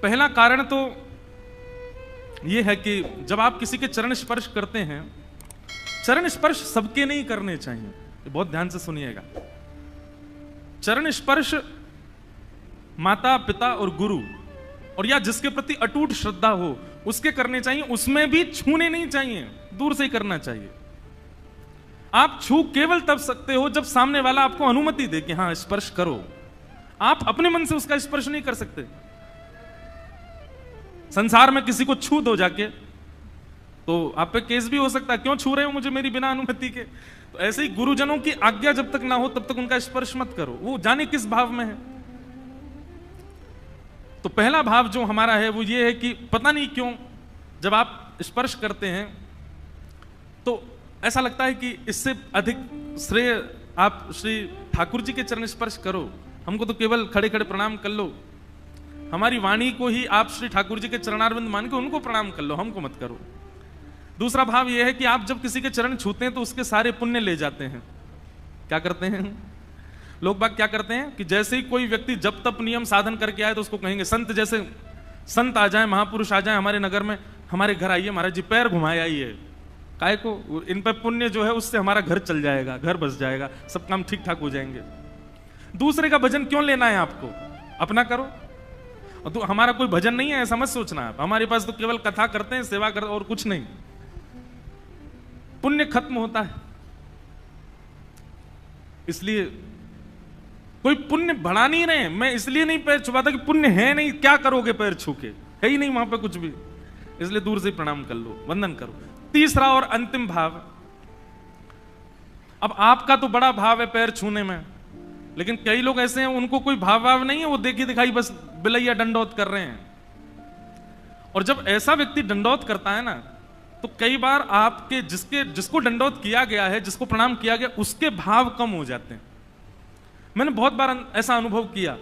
पहला कारण तो यह है कि जब आप किसी के चरण स्पर्श करते हैं, चरण स्पर्श सबके नहीं करने चाहिए, ये बहुत ध्यान से सुनिएगा। चरण स्पर्श माता पिता और गुरु और या जिसके प्रति अटूट श्रद्धा हो उसके करने चाहिए, उसमें भी छूने नहीं चाहिए, दूर से ही करना चाहिए। आप छू केवल तब सकते हो जब सामने वाला आपको अनुमति दे कि हां स्पर्श करो। आप अपने मन से उसका स्पर्श नहीं कर सकते। संसार में किसी को छू दो जाके तो आप पे केस भी हो सकता है, क्यों छू रहे हो मुझे मेरी बिना अनुमति के। तो ऐसे ही गुरुजनों की आज्ञा जब तक ना हो तब तक उनका स्पर्श मत करो, वो जाने किस भाव में है। तो पहला भाव जो हमारा है वो ये है कि पता नहीं क्यों जब आप स्पर्श करते हैं तो ऐसा लगता है कि इससे अधिक श्रेय आप श्री ठाकुर जी के चरण स्पर्श करो, हमको तो केवल खड़े खड़े प्रणाम कर लो, हमारी वाणी को ही आप श्री ठाकुर जी के चरणारविंद मान के उनको प्रणाम कर लो, हमको मत करो। दूसरा भाव यह है कि आप जब किसी के चरण छूते हैं तो उसके सारे पुण्य ले जाते हैं। क्या करते हैं लोग बाग, क्या करते हैं कि जैसे ही कोई व्यक्ति जब तप नियम साधन करके आए तो उसको कहेंगे संत, जैसे संत आ जाए, महापुरुष आ जाए हमारे नगर में, हमारे घर आइए महाराज जी, पैर घुमाए आइए। काय को? इन पर पुण्य जो है उससे हमारा घर चल जाएगा, घर बस जाएगा, सब काम ठीक ठाक हो जाएंगे। दूसरे का भजन क्यों लेना है आपको, अपना करो। और तो हमारा कोई भजन नहीं है ऐसा मत सोचना आप, हमारे पास तो केवल कथा करते हैं, सेवा करते और कुछ नहीं। पुण्य खत्म होता है, इसलिए कोई पुण्य बढ़ा नहीं रहे। मैं इसलिए नहीं पैर छुपाता कि पुण्य है नहीं, क्या करोगे पैर छू के, है ही नहीं वहां पे कुछ भी, इसलिए दूर से प्रणाम कर लो, वंदन करो। तीसरा और अंतिम भाव, अब आपका तो बड़ा भाव है पैर छूने में, लेकिन कई लोग ऐसे हैं उनको कोई भाव नहीं है, वो देखी दिखाई बस बिलैया दंडौत कर रहे हैं। और जब ऐसा व्यक्ति दंडौत करता है ना तो कई बार आपके जिसको दंडौत किया गया है, जिसको प्रणाम किया गया, उसके भाव कम हो जाते हैं। मैंने बहुत बार ऐसा अनुभव किया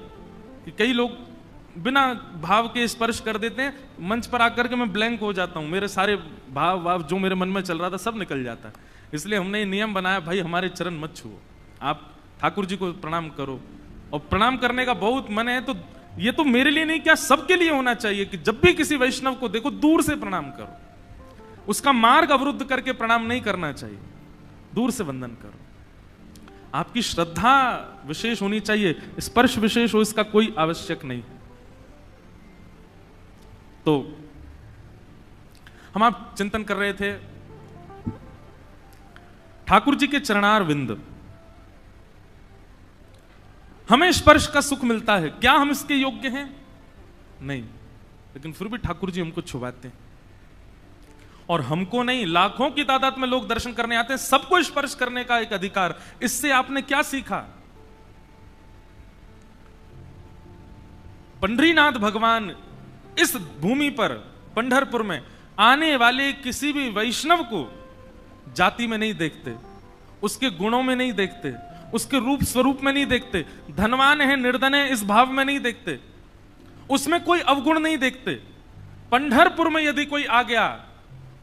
कि कई लोग बिना भाव के स्पर्श कर देते हैं, मंच पर आकर के मैं ब्लैंक हो जाता हूं, मेरे सारे भाव जो मेरे मन में चल रहा था सब निकल जाता है। इसलिए हमने ये नियम बनाया, भाई हमारे चरण मत छुओ, आप ठाकुर जी को प्रणाम करो। और प्रणाम करने का बहुत मन है तो ये तो मेरे लिए नहीं, क्या सबके लिए होना चाहिए कि जब भी किसी वैष्णव को देखो दूर से प्रणाम करो, उसका मार्ग अवरुद्ध करके प्रणाम नहीं करना चाहिए, दूर से वंदन करो। आपकी श्रद्धा विशेष होनी चाहिए, स्पर्श विशेष हो इसका कोई आवश्यक नहीं। तो हम आप चिंतन कर रहे थे ठाकुर जी के चरणार विंद, हमें स्पर्श का सुख मिलता है, क्या हम इसके योग्य हैं? नहीं, लेकिन फिर भी ठाकुर जी हमको छुपाते हैं। और हमको नहीं, लाखों की तादाद में लोग दर्शन करने आते हैं, सबको स्पर्श करने का एक अधिकार। इससे आपने क्या सीखा? पंढरीनाथ भगवान इस भूमि पर पंढरपुर में आने वाले किसी भी वैष्णव को जाति में नहीं देखते, उसके गुणों में नहीं देखते, उसके रूप स्वरूप में नहीं देखते, धनवान है निर्धन है इस भाव में नहीं देखते, उसमें कोई अवगुण नहीं देखते। पंढरपुर में यदि कोई आ गया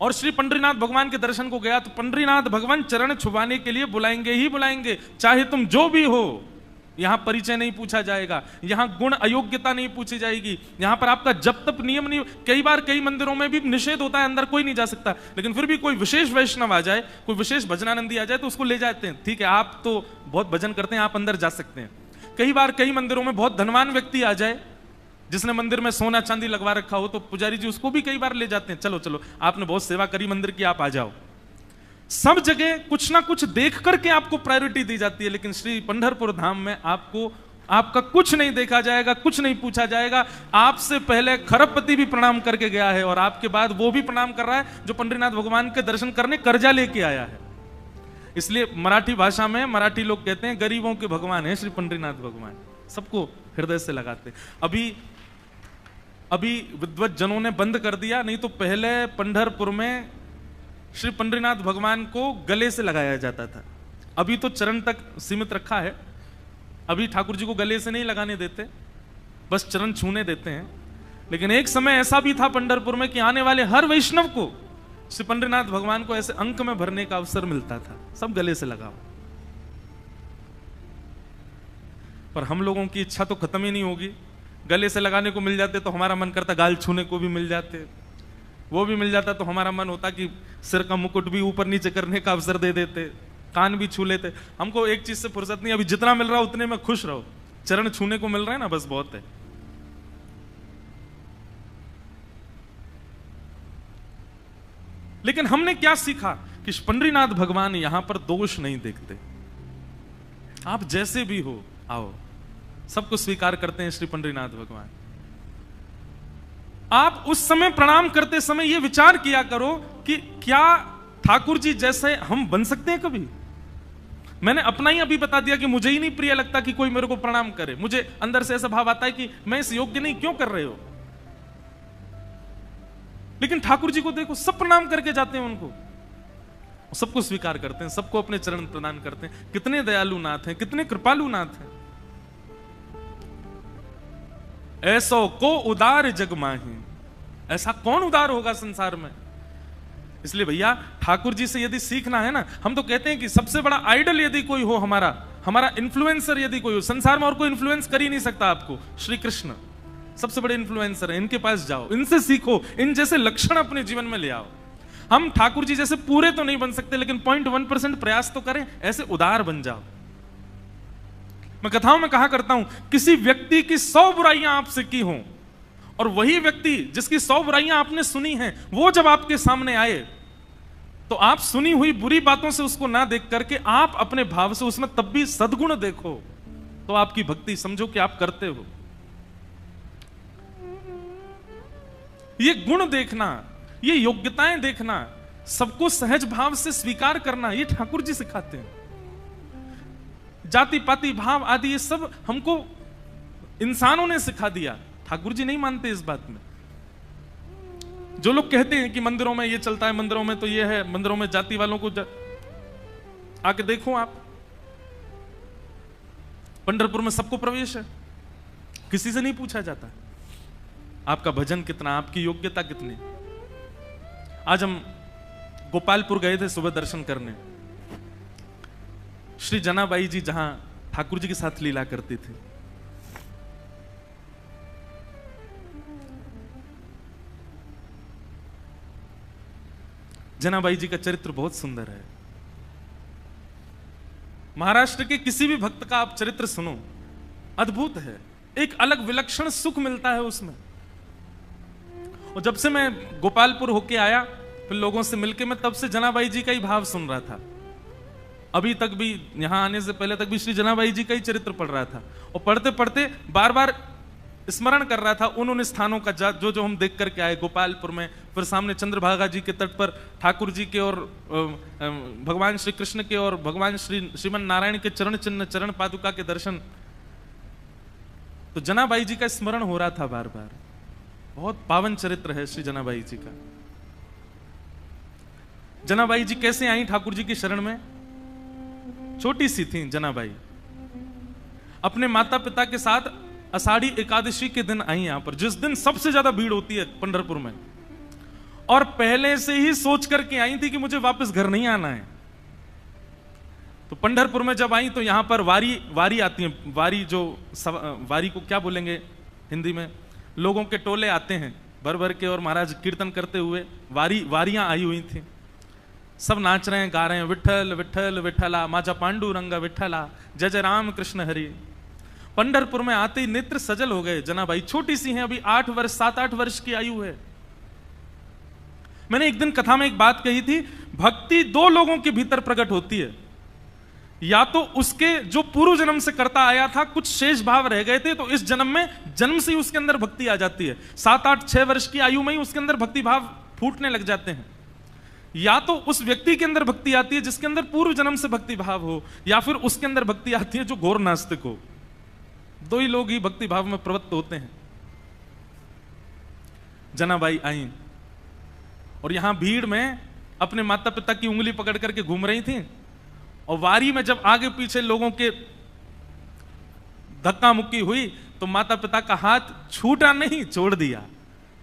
और श्री पंढरीनाथ भगवान के दर्शन को गया तो पंढरीनाथ भगवान चरण छुपाने के लिए बुलाएंगे ही बुलाएंगे, चाहे तुम जो भी हो। यहां परिचय नहीं पूछा जाएगा, यहां गुण अयोग्यता नहीं पूछी जाएगी, यहां पर आपका जब तक नियम नहीं। कई बार कई मंदिरों में भी निषेध होता है, अंदर कोई नहीं जा सकता, लेकिन फिर भी कोई विशेष वैष्णव आ जाए, कोई विशेष भजनानंदी आ जाए तो उसको ले जाते हैं, ठीक है आप तो बहुत भजन करते हैं, आप अंदर जा सकते हैं। कई बार कई मंदिरों में बहुत धनवान व्यक्ति आ जाए, जिसने मंदिर में सोना चांदी लगवा रखा हो, तो पुजारी जी उसको भी कई बार ले जाते हैं, चलो चलो आपने बहुत सेवा करी मंदिर की, आप आ जाओ। सब जगह कुछ ना कुछ देख करके आपको प्रायोरिटी दी जाती है, लेकिन श्री पंढरपुर धाम में आपको आपका कुछ नहीं देखा जाएगा, कुछ नहीं पूछा जाएगा। आपसे पहले खरबपति भी प्रणाम करके गया है और आपके बाद वो भी प्रणाम कर रहा है जो पंढरीनाथ भगवान के दर्शन करने कर्जा लेके आया है। इसलिए मराठी भाषा में मराठी लोग कहते हैं गरीबों के भगवान है श्री पंढरीनाथ भगवान, सबको हृदय से लगाते। अभी विद्वत जनों ने बंद कर दिया, नहीं तो पहले पंढरपुर में श्री पंढरीनाथ भगवान को गले से लगाया जाता था। अभी तो चरण तक सीमित रखा है, अभी ठाकुर जी को गले से नहीं लगाने देते, बस चरण छूने देते हैं। लेकिन एक समय ऐसा भी था पंढरपुर में कि आने वाले हर वैष्णव को श्री पंढरीनाथ भगवान को ऐसे अंक में भरने का अवसर मिलता था, सब गले से लगाओ। पर हम लोगों की इच्छा तो खत्म ही नहीं होगी। गले से लगाने को मिल जाते तो हमारा मन करता गाल छूने को भी मिल जाते, वो भी मिल जाता तो हमारा मन होता कि सिर का मुकुट भी ऊपर नीचे करने का अवसर दे देते, कान भी छू लेते। हमको एक चीज से फुर्सत नहीं, अभी जितना मिल रहा उतने में खुश रहो, चरण छूने को मिल रहा है ना, बस बहुत है। लेकिन हमने क्या सीखा कि पंडरीनाथ भगवान यहां पर दोष नहीं देखते। आप जैसे भी हो आओ, सबको स्वीकार करते हैं श्री पंडरीनाथ भगवान। आप उस समय प्रणाम करते समय यह विचार किया करो कि क्या ठाकुर जी जैसे हम बन सकते हैं कभी। मैंने अपना ही अभी बता दिया कि मुझे ही नहीं प्रिय लगता कि कोई मेरे को प्रणाम करे, मुझे अंदर से ऐसा भाव आता है कि मैं इस योग्य नहीं, क्यों कर रहे हो। लेकिन ठाकुर जी को देखो, सब प्रणाम करके जाते हैं उनको, सबको स्वीकार करते हैं, सबको अपने चरण प्रदान करते हैं। कितने दयालु नाथ हैं, कितने कृपालु नाथ हैं। ऐसो को उदार जग माही, ऐसा कौन उदार होगा संसार में। इसलिए भैया ठाकुर जी से यदि सीखना है ना, हम तो कहते हैं कि सबसे बड़ा आइडल यदि कोई हो, हमारा इन्फ्लुएंसर यदि कोई हो, संसार में और कोई इन्फ्लुएंस कर ही नहीं सकता आपको, श्री कृष्ण सबसे बड़े इन्फ्लुएंसर है। इनके पास जाओ, इनसे सीखो, इन जैसे लक्षण अपने जीवन में ले आओ। हम ठाकुर जी जैसे पूरे तो नहीं बन सकते, लेकिन 0.1% प्रयास तो करें, ऐसे उदार बन जाओ। मैं कथाओं में कहा करता हूं, किसी व्यक्ति की 100 बुराइयां आपसे की हों और वही व्यक्ति जिसकी 100 बुराइयां आपने सुनी हैं, वो जब आपके सामने आए तो आप सुनी हुई बुरी बातों से उसको ना देख करके आप अपने भाव से उसमें तब भी सद्गुण देखो, तो आपकी भक्ति समझो कि आप करते हो। ये गुण देखना, ये योग्यताएं देखना, सबको सहज भाव से स्वीकार करना, ये ठाकुर जी सिखाते हैं। जाति पाति भाव आदि ये सब हमको इंसानों ने सिखा दिया, ठाकुर जी नहीं मानते इस बात में। जो लोग कहते हैं कि मंदिरों में ये चलता है, मंदिरों में तो ये है, मंदिरों में जाति वालों को आके देखो आप, पंढरपुर में सबको प्रवेश है, किसी से नहीं पूछा जाता आपका भजन कितना, आपकी योग्यता कितनी। आज हम गोपालपुर गए थे सुबह दर्शन करने। श्री जनाबाई जी जहां ठाकुर जी के साथ लीला करती थी, जनाबाई जी का चरित्र बहुत सुंदर है। महाराष्ट्र के किसी भी भक्त का आप चरित्र सुनो, अद्भुत है, एक अलग विलक्षण सुख मिलता है उसमें। और जब से मैं गोपालपुर होके आया, फिर लोगों से मिलके, मैं तब से जनाबाई जी का ही भाव सुन रहा था। अभी तक भी, यहां आने से पहले तक भी श्री जनाबाई जी का ही चरित्र पढ़ रहा था, और पढ़ते पढ़ते बार बार स्मरण कर रहा था उन स्थानों का जो जो हम देख करके आए गोपालपुर में। फिर सामने चंद्रभागा जी के तट पर ठाकुर जी के और भगवान श्री कृष्ण के और भगवान श्रीमन नारायण के चरण चिन्ह, चरण पादुका के दर्शन। तो जनाबाई जी का स्मरण हो रहा था बार बार। बहुत पावन चरित्र है श्री जनाबाई जी का। जनाबाई जी कैसे आई ठाकुर जी की शरण में? छोटी सी थी जनाबाई, अपने माता पिता के साथ आषाढ़ी एकादशी के दिन आई यहां पर, जिस दिन सबसे ज्यादा भीड़ होती है पंढरपुर में, और पहले से ही सोच करके आई थी कि मुझे वापस घर नहीं आना है। तो पंढरपुर में जब आई तो यहां पर वारी आती है, वारी को क्या बोलेंगे हिंदी में, लोगों के टोले आते हैं भर भर के, और महाराज कीर्तन करते हुए वारियां आई हुई थी। सब नाच रहे हैं, गा रहे हैं, विठल विठल विठला माजा पांडुरंगा विठला, जय जय राम कृष्ण हरि। पंढरपुर में आते ही नेत्र सजल हो गए। जनाबाई छोटी सी हैं, अभी 7-8 वर्ष की आयु है। मैंने एक दिन कथा में एक बात कही थी, भक्ति 2 लोगों के भीतर प्रकट होती है, या तो उसके जो पूर्व जन्म से करता आया था, कुछ शेष भाव रह गए थे, तो इस जन्म में जन्म से ही उसके अंदर भक्ति आ जाती है। 7-8-6 वर्ष की आयु में ही उसके अंदर भक्ति भाव फूटने लग जाते हैं। या तो उस व्यक्ति के अंदर भक्ति आती है जिसके अंदर पूर्व जन्म से भक्ति भाव हो, या फिर उसके अंदर भक्ति आती है जो घोर नास्तिक हो। 2 ही लोग ही भक्ति भाव में प्रवृत्त होते हैं। जनाबाई आई और यहां भीड़ में अपने माता पिता की उंगली पकड़ करके घूम रही थी, और वारी में जब आगे पीछे लोगों के धक्का मुक्की हुई तो माता पिता का हाथ छूटा नहीं, छोड़ दिया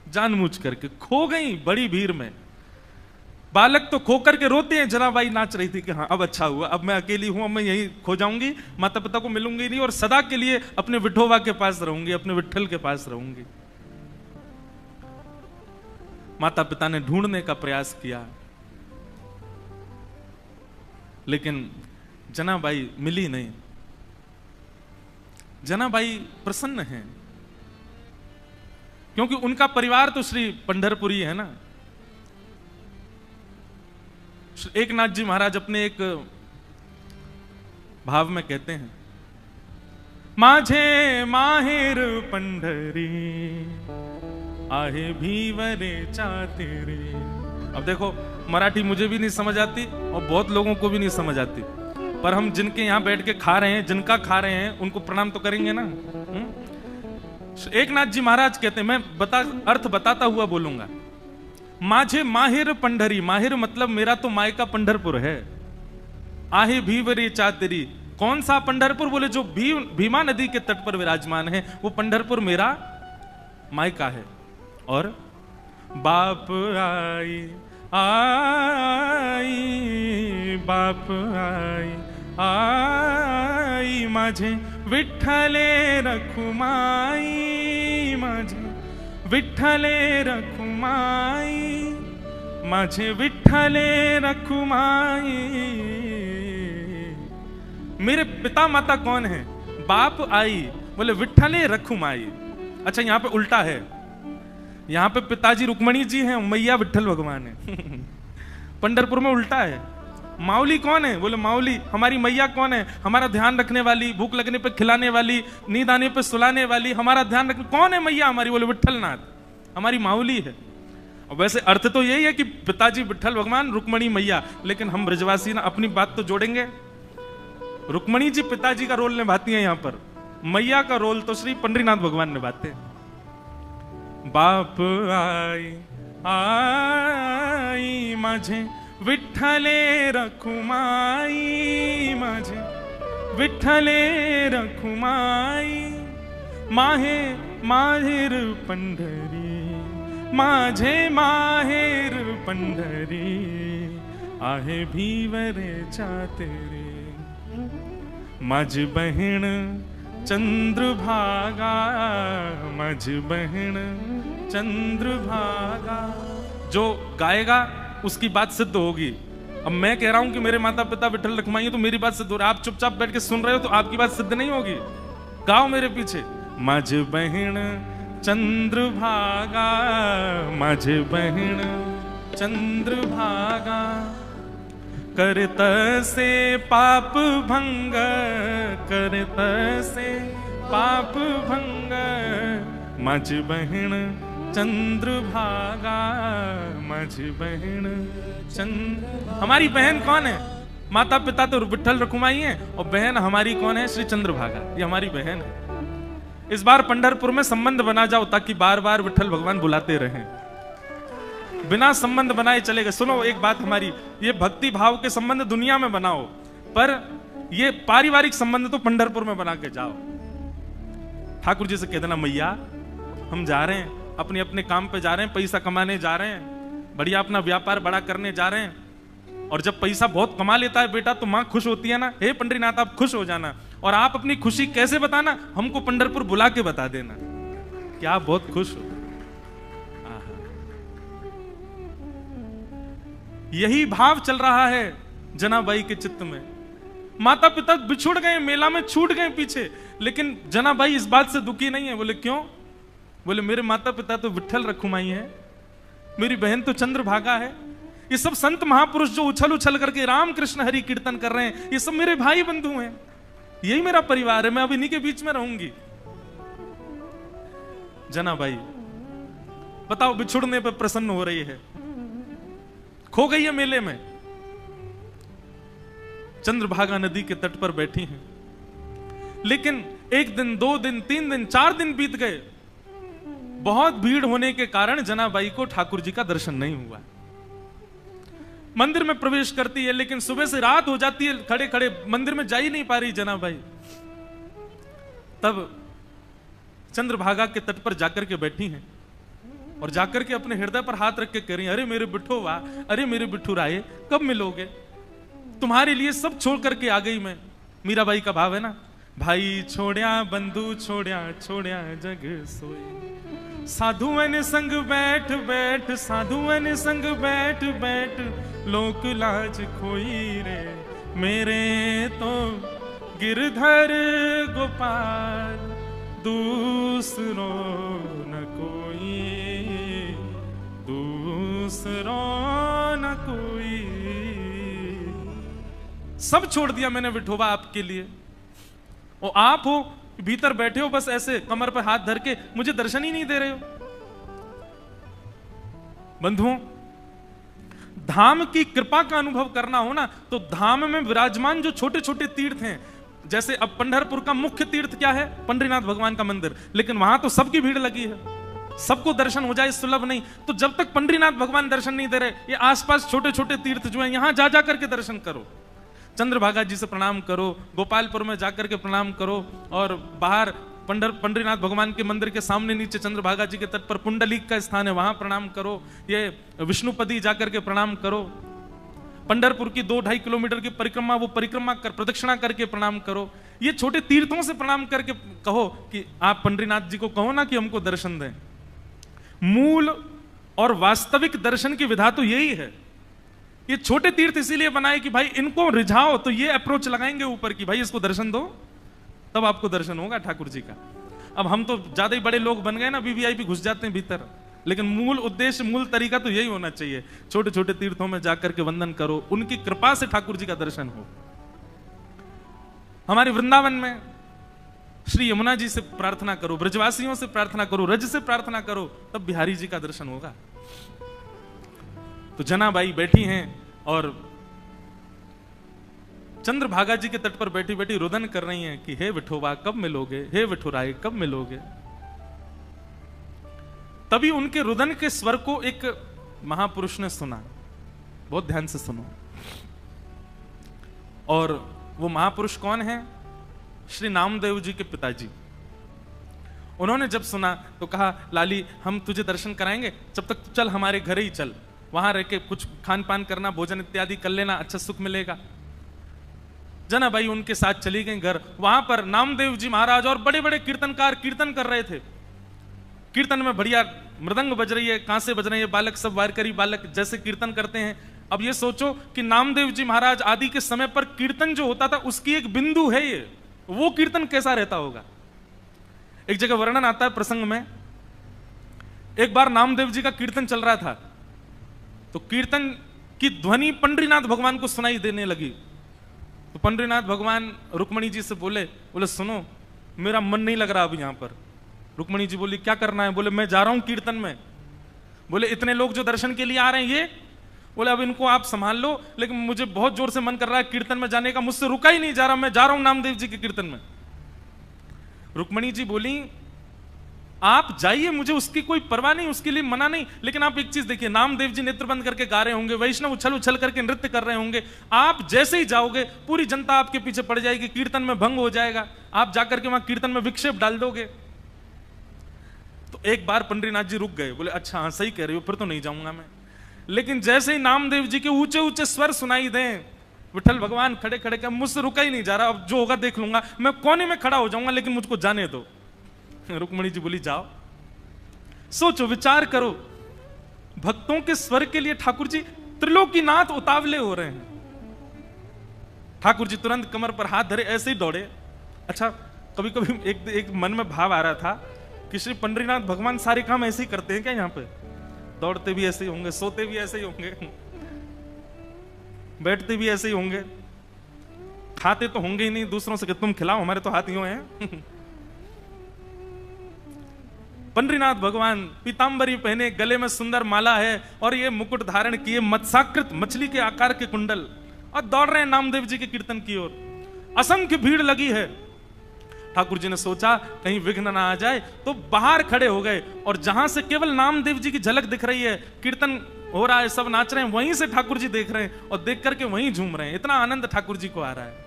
जानबूझ करके, खो गई बड़ी भीड़ में। बालक तो खोकर के रोते हैं। जनाबाई नाच रही थी कि हाँ अब अच्छा हुआ, अब मैं अकेली हूं, अब मैं यहीं खो जाऊंगी, माता पिता को मिलूंगी नहीं और सदा के लिए अपने विठोबा के पास रहूंगी, अपने विठ्ठल के पास रहूंगी। माता पिता ने ढूंढने का प्रयास किया, लेकिन जनाबाई मिली नहीं। जनाबाई प्रसन्न हैं क्योंकि उनका परिवार तो श्री पंढरपुरी है ना। एकनाथ जी महाराज अपने एक भाव में कहते हैं, माझे माहेर पंढरी आहे भीवरे चातेरे। अब देखो मराठी मुझे भी नहीं समझ आती और बहुत लोगों को भी नहीं समझ आती, पर हम जिनके यहां बैठ के खा रहे हैं, जिनका खा रहे हैं, उनको प्रणाम तो करेंगे ना। एकनाथ जी महाराज कहते हैं, मैं अर्थ बताता हुआ बोलूंगा। माझे माहिर पंढरी, माहिर मतलब मेरा तो मायका पंढरपुर है। आहे भीवरे चातेरी, कौन सा पंढरपुर? बोले जो भीमा नदी के तट पर विराजमान है वो पंढरपुर मेरा मायका है। और बाप आई आई, बाप आई आई, माझे विठ्ठले रखुमाई, माझे विठ्ठले रखुमाई, माझे विठ्ठले रखुमाई। मेरे पिता माता कौन है? बाप आई, बोले विठ्ठले रखुमाई। अच्छा यहाँ पे उल्टा है, यहाँ पे पिताजी रुक्मणी जी हैं, मैया विठ्ठल भगवान है। पंढरपुर में उल्टा है। माउली कौन है? बोले माउली हमारी मैया कौन है? हमारा ध्यान रखने वाली, भूख लगने पे खिलाने वाली, नींद आने पे सुलाने वाली, हमारा ध्यान रखने कौन है मैया हमारी? बोले विठ्ठलनाथ, हमारी माउली है। और वैसे अर्थ तो यही है कि पिताजी विठ्ठल भगवान, रुक्मणी मैया, लेकिन हम ब्रजवासी ना अपनी बात तो जोड़ेंगे। रुक्मणी जी पिताजी का रोल निभाती हैं, यहाँ पर मैया का रोल तो श्री पंडरीनाथ भगवान निभाते हैं। बाप आई आई, माझे विठ्ठले रखुमाई, माझे विठ्ठले रखुमाई, माहे माहेर पंढरी, माझे माहेर पंढरी आहे भीवरे चातेरे। माझ बहिण चंद्रभागा, माझ बहिण चंद्रभागा। जो गाएगा उसकी बात सिद्ध होगी। अब मैं कह रहा हूं कि मेरे माता पिता विठ्ठल रखुमाई, तो मेरी बात सिद्ध हो रही है। आप चुपचाप बैठ के सुन रहे हो तो आपकी बात सिद्ध नहीं होगी। गाओ मेरे पीछे, माझ बहिण चंद्रभागा, माझ बहिण चंद्रभागा, करत से पाप भंग, करत से पाप भंग, माझ बहिण चंद्रभागा, माझ बहिण चंद्र। हमारी बहन कौन है? माता पिता तो विठ्ठल रखुमाई है और बहन हमारी कौन है? श्री चंद्रभागा, ये हमारी बहन है। इस बार पंढरपुर में संबंध बना जाओ ताकि बार बार विठ्ठल भगवान बुलाते रहें। बिना संबंध बनाए चलेगा। सुनो एक बात हमारी, ये भक्ति भाव के संबंध दुनिया में बनाओ, पर ये पारिवारिक संबंध तो पंढरपुर में बना के जाओ। ठाकुर जी से कह देना, मैया हम जा रहे हैं, अपने अपने काम पे जा रहे हैं, पैसा कमाने जा रहे हैं, बढ़िया अपना व्यापार बड़ा करने जा रहे हैं। और जब पैसा बहुत कमा लेता है बेटा तो माँ खुश होती है ना, हे पंडरीनाथ आप खुश हो जाना। और आप अपनी खुशी कैसे बताना? हमको पंढरपुर बुला के बता देना कि आप बहुत खुश हो। यही भाव चल रहा है जनाबाई के चित्त में। माता पिता बिछुड़ गए, मेला में छूट गए पीछे, लेकिन जनाबाई इस बात से दुखी नहीं है। बोले क्यों? बोले मेरे माता पिता तो विठ्ठल रखुमाई है, मेरी बहन तो चंद्रभागा है। ये सब संत महापुरुष जो उछल उछल करके राम कृष्ण हरि कीर्तन कर रहे हैं, ये सब मेरे भाई बंधु हैं, यही मेरा परिवार है, मैं अब इन्हीं के बीच में रहूंगी। जनाबाई बताओ, बिछुड़ने पर प्रसन्न हो रही है, खो गई है मेले में, चंद्रभागा नदी के तट पर बैठी हैं। लेकिन एक दिन, 2 दिन, 3 दिन, 4 दिन बीत गए। बहुत भीड़ होने के कारण जनाबाई को ठाकुर जी का दर्शन नहीं हुआ। मंदिर में प्रवेश करती है, लेकिन सुबह से रात हो जाती है, खड़े खड़े मंदिर में जा ही नहीं पा रही जनाबाई। तब चंद्रभागा के तट पर जाकर के बैठी हैं और जाकर के अपने हृदय पर हाथ रख के कह रही, अरे मेरे बिठोवा, अरे मेरे बिठू राये, कब मिलोगे? तुम्हारे लिए सब छोड़ करके आ गई मैं। मीराबाई का भाव है ना, भाई छोड़िया बंधु छोड़िया, छोड़िया जग सोए, साधुअन संग बैठ बैठ, साधुअन संग बैठ बैठ, लोक लाज खोई रे, मेरे तो गिरधर गोपाल, दूसरो न कोई, दूसरो न कोई। सब छोड़ दिया मैंने विठोबा आपके लिए, और आप हो भीतर बैठे हो बस ऐसे कमर पर हाथ धर के, मुझे दर्शन ही नहीं दे रहे हो। बंधुओं, धाम की कृपा का अनुभव करना हो ना, तो धाम में विराजमान जो छोटे छोटे तीर्थ हैं, जैसे अब पंढरपुर का मुख्य तीर्थ क्या है? पंढरीनाथ भगवान का मंदिर, लेकिन वहां तो सबकी भीड़ लगी है, सबको दर्शन हो जाए सुलभ नहीं। तो जब तक पंढरीनाथ भगवान दर्शन नहीं दे रहे, ये आसपास छोटे छोटे तीर्थ जो है, यहां जा करके दर्शन करो। चंद्रभागा जी से प्रणाम करो, गोपालपुर में जाकर के प्रणाम करो, और बाहर पंढरीनाथ भगवान के मंदिर के सामने नीचे चंद्रभागा जी के तट पर पुंडलीक का स्थान है, वहां प्रणाम करो। ये विष्णुपदी जाकर के प्रणाम करो। पंढरपुर की 2-2.5 किलोमीटर की परिक्रमा, वो परिक्रमा कर, प्रदक्षिणा करके प्रणाम करो। ये छोटे तीर्थों से प्रणाम करके कहो कि आप पंढरीनाथ जी को कहो ना कि हमको दर्शन दें। मूल और वास्तविक दर्शन की विधा तो यही है। ये छोटे तीर्थ इसीलिए बनाए कि भाई इनको रिझाओ, तो ये अप्रोच लगाएंगे ऊपर की भाई इसको दर्शन दो, तब आपको दर्शन होगा ठाकुर जी का। अब हम तो ज्यादा ही बड़े लोग बन गए ना, वीवीआईपी घुस जाते हैं भीतर, लेकिन मूल उद्देश्य, मूल तरीका तो यही होना चाहिए। छोटे छोटे तीर्थों में जाकर के वंदन करो, उनकी कृपा से ठाकुर जी का दर्शन हो। हमारे वृंदावन में श्री यमुना जी से प्रार्थना करो, ब्रजवासियों से प्रार्थना करो, रज से प्रार्थना करो, तब बिहारी जी का दर्शन होगा। तो जनाबाई बैठी हैं और चंद्रभागा जी के तट पर बैठी बैठी रुदन कर रही हैं कि हे विठोबा कब मिलोगे, हे विठुराय कब मिलोगे। तभी उनके रुदन के स्वर को एक महापुरुष ने सुना। बहुत ध्यान से सुनो। और वो महापुरुष कौन है? श्री नामदेव जी के पिताजी। उन्होंने जब सुना तो कहा, लाली हम तुझे दर्शन कराएंगे, जब तक चल हमारे घर ही चल, वहां रह के कुछ खान पान करना, भोजन इत्यादि कर लेना, अच्छा सुख मिलेगा। जनाबाई उनके साथ चली गई घर। वहां पर नामदेव जी महाराज और बड़े बड़े कीर्तनकार कीर्तन कर रहे थे। कीर्तन में बढ़िया मृदंग बज रही है, कांसे बज रहे हैं, बालक सब वारकरी बालक जैसे कीर्तन करते हैं। अब ये सोचो कि नामदेव जी महाराज आदि के समय पर कीर्तन जो होता था उसकी एक बिंदु है ये, वो कीर्तन कैसा रहता होगा। एक जगह वर्णन आता है प्रसंग में, एक बार नामदेव जी का कीर्तन चल रहा था, तो कीर्तन की ध्वनि पंढरीनाथ भगवान को सुनाई देने लगी। तो पंढरीनाथ भगवान रुक्मणी जी से बोले सुनो मेरा मन नहीं लग रहा अब यहां पर। रुक्मणी जी बोली क्या करना है? बोले मैं जा रहा हूं कीर्तन में। बोले इतने लोग जो दर्शन के लिए आ रहे हैं ये? बोले अब इनको आप संभाल लो, लेकिन मुझे बहुत जोर से मन कर रहा है कीर्तन में जाने का, मुझसे रुका ही नहीं जा रहा, मैं जा रहा हूं नामदेव जी के कीर्तन में। रुक्मणी जी बोली आप जाइए, मुझे उसकी कोई परवाह नहीं, उसके लिए मना नहीं, लेकिन आप एक चीज देखिए, नामदेव जी नेत्र बंद करके गा रहे होंगे, वैष्णव उछल उछल करके नृत्य कर रहे होंगे, आप जैसे ही जाओगे पूरी जनता आपके पीछे पड़ जाएगी, कीर्तन में भंग हो जाएगा, आप जाकर के वहां कीर्तन में विक्षेप डाल दोगे। तो एक बार पंढरीनाथ जी रुक गए, बोले अच्छा हाँ सही कह रही हो, फिर तो नहीं जाऊंगा मैं। लेकिन जैसे ही नामदेव जी के ऊंचे ऊंचे स्वर सुनाई दें, विठल भगवान खड़े खड़े कर, मुझसे रुका ही नहीं जा रहा, अब जो होगा देख लूंगा, मैं कोने में खड़ा हो जाऊंगा, लेकिन मुझको जाने दो। रुक्मणी जी बोली जाओ। सोचो, विचार करो, भक्तों के स्वर के लिए ठाकुर जी त्रिलोकीनाथ उतावले हो रहे हैं। ठाकुर जी तुरंत कमर पर हाथ धरे ऐसे ही दौड़े। अच्छा, कभी कभी एक मन में भाव आ रहा था कि श्री पंढरीनाथ भगवान सारे काम ऐसे ही करते हैं क्या? यहाँ पे दौड़ते भी ऐसे ही होंगे, सोते भी ऐसे ही होंगे, बैठते भी ऐसे ही होंगे, खाते तो होंगे ही नहीं दूसरों से कि तुम खिलाओ, हमारे तो हाथ यूं हैं। पंढरीनाथ भगवान पीतांबरी पहने, गले में सुंदर माला है और ये मुकुट धारण किए, मत्स्याकृत मछली के आकार के कुंडल, और दौड़ रहे हैं नामदेव जी के कीर्तन की ओर। असंख्य भीड़ लगी है। ठाकुर जी ने सोचा कहीं विघ्न ना आ जाए, तो बाहर खड़े हो गए, और जहां से केवल नामदेव जी की झलक दिख रही है, कीर्तन हो रहा है, सब नाच रहे हैं, वहीं से ठाकुर जी देख रहे हैं और देख करके वहीं झूम रहे हैं। इतना आनंद ठाकुर जी को आ रहा है।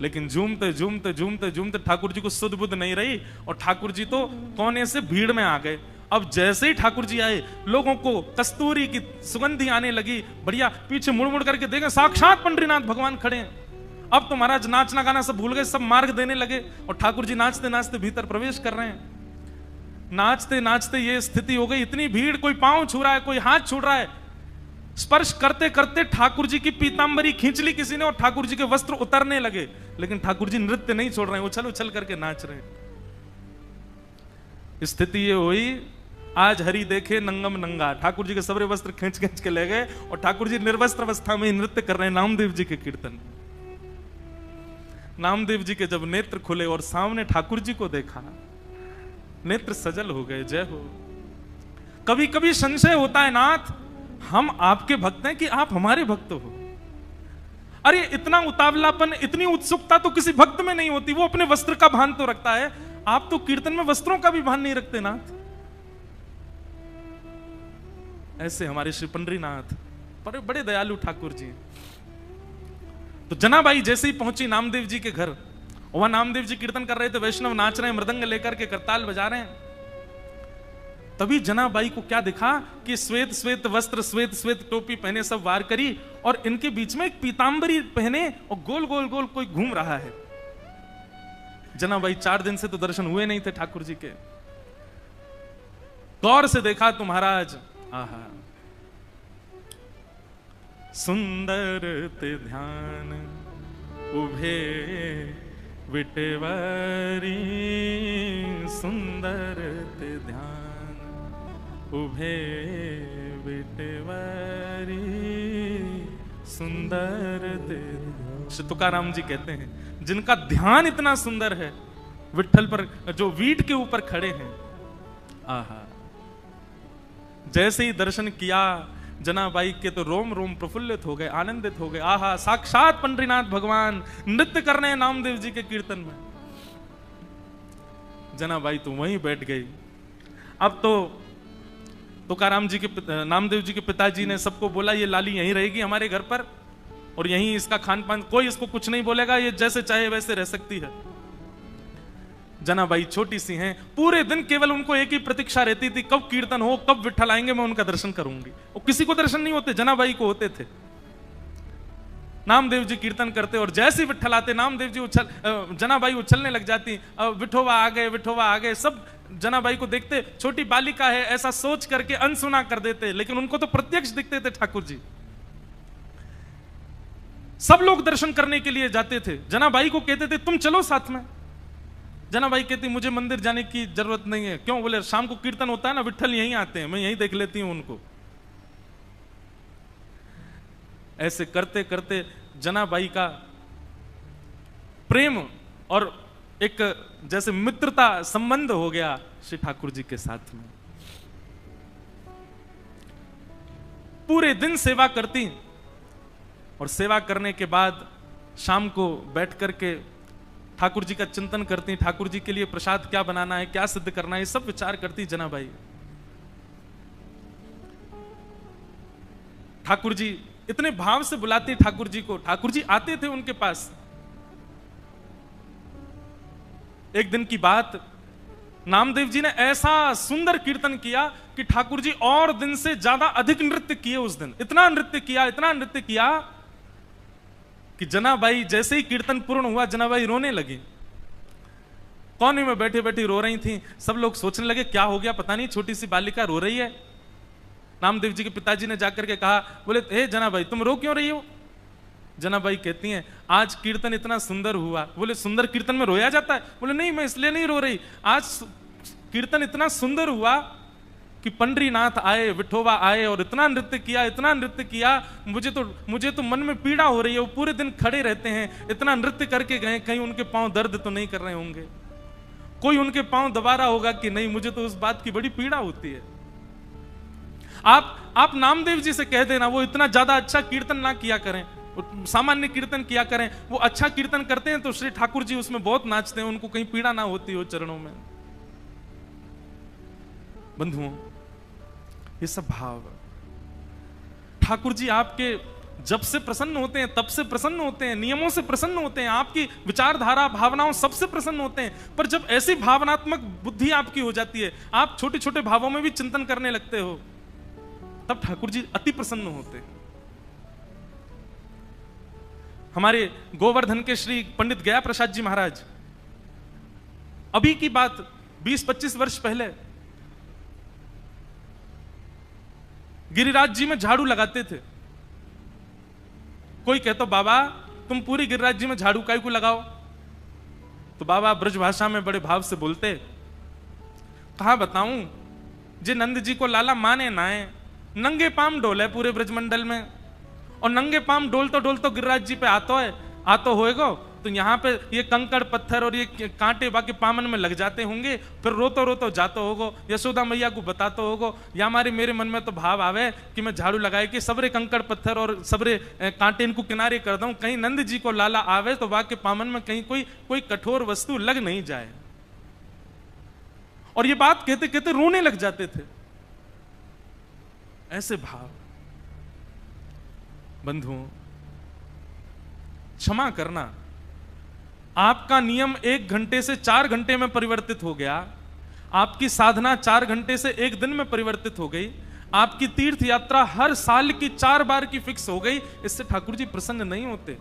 लेकिन झूमते झूमते झूमते झूमते ठाकुर जी को सुध बुध नहीं रही, और ठाकुर जी तो कोने से भीड़ में आ गए। अब जैसे ही ठाकुर जी आए, लोगों को कस्तूरी की सुगंधी आने लगी, बढ़िया। पीछे मुड़ मुड़ करके देखें, साक्षात पंडरीनाथ भगवान खड़े हैं। अब तो महाराज नाचना गाना सब भूल गए, सब मार्ग देने लगे और ठाकुर जी नाचते नाचते भीतर प्रवेश कर रहे हैं। नाचते नाचते ये स्थिति हो गई, इतनी भीड़, कोई पांव छू रहा है, कोई हाथ छू रहा है। स्पर्श करते करते ठाकुर जी की पीतांबरी खींच ली किसी ने और ठाकुर जी के वस्त्र उतरने लगे, लेकिन ठाकुर जी नृत्य नहीं छोड़ रहे हैं, उछल उछल करके नाच रहे हैं। स्थिति ये हुई, आज हरि देखे नंगम नंगा, ठाकुर जी के सबरे वस्त्र खींच खींच के ले गए और ठाकुर जी निर्वस्त्र अवस्था में नृत्य कर रहे हैं नामदेव जी के कीर्तन। नामदेव जी के जब नेत्र खुले और सामने ठाकुर जी को देखा, नेत्र सजल हो गए। जय हो। कभी कभी संशय होता है, नाथ हम आपके भक्त हैं कि आप हमारे भक्त हो। अरे इतना उतावलापन, इतनी उत्सुकता तो किसी भक्त में नहीं होती। वो अपने वस्त्र का भान तो रखता है, आप तो कीर्तन में वस्त्रों का भी भान नहीं रखते नाथ। ऐसे हमारे श्री पंडरीनाथ पर बड़े दयालु ठाकुर जी। तो जनाबाई जैसे ही पहुंची नामदेव जी के घर, वहां नामदेव जी कीर्तन कर रहे थे, वैष्णव नाच रहे हैं, मृदंग लेकर के करताल बजा रहे हैं। तभी जनाबाई को क्या दिखा कि श्वेत श्वेत वस्त्र, श्वेत श्वेत टोपी पहने सब वार करी और इनके बीच में एक पीतांबरी पहने और गोल गोल गोल कोई घूम रहा है। जनाबाई 4 दिन से तो दर्शन हुए नहीं थे ठाकुर जी के। गौर से देखा तो महाराज, आहा, सुंदर ते ध्यान उभे विटेवरी, सुंदर ते ध्यान उभे विटेवरी, सुंदर ते। श्री तुकाराम जी कहते हैं, जिनका ध्यान इतना सुंदर है, विठ्ठल पर जो वीट के ऊपर खड़े हैं, आहा। जैसे ही दर्शन किया जनाबाई के तो रोम रोम प्रफुल्लित हो गए, आनंदित हो गए। आहा, साक्षात पंडरीनाथ भगवान नृत्य कर रहे हैं नामदेव जी के कीर्तन में। जनाबाई तो वहीं बैठ गई। अब तो तुकाराम जी के नामदेव जी के पिताजी ने सबको बोला, ये लाली यहीं रहेगी हमारे घर पर और यहीं इसका खान पान, कोई इसको कुछ नहीं बोलेगा, ये जैसे चाहे वैसे रह सकती है। जनाबाई छोटी सी हैं, पूरे दिन केवल उनको एक ही प्रतीक्षा रहती थी, कब कीर्तन हो, कब विठ्ठल आएंगे, मैं उनका दर्शन करूंगी। और किसी को दर्शन नहीं होते, जनाबाई को होते थे। नामदेव जी कीर्तन करते और जैसे ही विठ्ठल आते, नामदेव जी जनाबाई उछलने लग जाती, विठोबा आ गए, विठोबा आ गए। सब जनाबाई को देखते, छोटी बालिका है ऐसा सोच करके अनसुना कर देते, लेकिन उनको तो प्रत्यक्ष दिखते थे ठाकुर जी। सब लोग दर्शन करने के लिए जाते थे, जनाबाई को कहते थे तुम चलो साथ में। जनाबाई कहती मुझे मंदिर जाने की जरूरत नहीं है। क्यों? बोले शाम को कीर्तन होता है ना, विठ्ठल यहीं आते हैं, मैं यहीं देख लेती हूं उनको। ऐसे करते करते जनाबाई का प्रेम और एक जैसे मित्रता संबंध हो गया श्री ठाकुर जी के साथ में। पूरे दिन सेवा करती और सेवा करने के बाद शाम को बैठ करके ठाकुर जी का चिंतन करती, ठाकुर जी के लिए प्रसाद क्या बनाना है, क्या सिद्ध करना है, ये सब विचार करती जनाबाई। ठाकुर जी इतने भाव से बुलाती ठाकुर जी को, ठाकुर जी आते थे उनके पास। एक दिन की बात, नामदेव जी ने ऐसा सुंदर कीर्तन किया कि ठाकुर जी और दिन से ज्यादा अधिक नृत्य किए उस दिन। इतना नृत्य किया कि जनाबाई जैसे ही कीर्तन पूर्ण हुआ, जनाबाई रोने लगी। कोने में बैठी बैठी रो रही थी। सब लोग सोचने लगे क्या हो गया, पता नहीं छोटी सी बालिका रो रही है। नामदेव जी के पिताजी ने जाकर के कहा, बोले हे जनाबाई तुम रो क्यों रही हो? जनाबाई कहती हैं आज कीर्तन इतना सुंदर हुआ। बोले सुंदर कीर्तन में रोया जाता है? बोले नहीं, मैं इसलिए नहीं रो रही, आज कीर्तन इतना सुंदर हुआ कि पंडरीनाथ आए, विठोबा आए और इतना नृत्य किया, मुझे तो मन में पीड़ा हो रही है। वो पूरे दिन खड़े रहते हैं, इतना नृत्य करके गए, कहीं उनके पांव दर्द तो नहीं कर रहे होंगे, कोई उनके पांव दबा रहा होगा कि नहीं, मुझे तो उस बात की बड़ी पीड़ा होती है। आप नामदेव जी से कह देना वो इतना ज्यादा अच्छा कीर्तन ना किया करें, सामान्य कीर्तन किया करें। वो अच्छा कीर्तन करते हैं तो श्री ठाकुर जी उसमें बहुत नाचते हैं, उनको कहीं पीड़ा ना होती हो चरणों में। बंधुओं, ये सब भाव ठाकुर जी आपके जब से प्रसन्न होते हैं, तब से प्रसन्न होते हैं, नियमों से प्रसन्न होते हैं, आपकी विचारधारा भावनाओं सबसे प्रसन्न होते हैं। पर जब ऐसी भावनात्मक बुद्धि आपकी हो जाती है, आप छोटे छोटे भावों में भी चिंतन करने लगते हो, तब ठाकुर जी अति प्रसन्न होते हैं। हमारे गोवर्धन के श्री पंडित गया प्रसाद जी महाराज, अभी की बात 20-25 वर्ष पहले, गिरिराज जी में झाड़ू लगाते थे। कोई कहता बाबा तुम पूरी गिरिराज जी में झाड़ू काहे को लगाओ? तो बाबा ब्रज भाषा में बड़े भाव से बोलते, कहा बताऊं, जे नंद जी को लाला माने नाए, नंगे पाम डोले पूरे ब्रजमंडल में, और नंगे पाम डोल तो गिरिराज जी पे आतो होएगा, तो यहाँ पे ये कंकड़ पत्थर और ये कांटे बाकी पामन में लग जाते होंगे, फिर रोतो जातो होगो, यशोदा मैया को बताते होगो, या हमारे मेरे मन में तो भाव आवे कि मैं झाड़ू लगाए कि सबरे कंकड़ पत्थर और सबरे कांटे इनको किनारे कर दूं, कहीं नंद जी को लाला आवे तो वाके पामन में कहीं कोई कठोर वस्तु लग नहीं जाए। और ये बात कहते कहते रोने लग जाते थे। ऐसे भाव। बंधुओं, क्षमा करना, आपका नियम 1 घंटे से 4 घंटे में परिवर्तित हो गया, आपकी साधना 4 घंटे से 1 दिन में परिवर्तित हो गई, आपकी तीर्थ यात्रा हर साल की 4 बार की फिक्स हो गई, इससे ठाकुर जी प्रसन्न नहीं होते।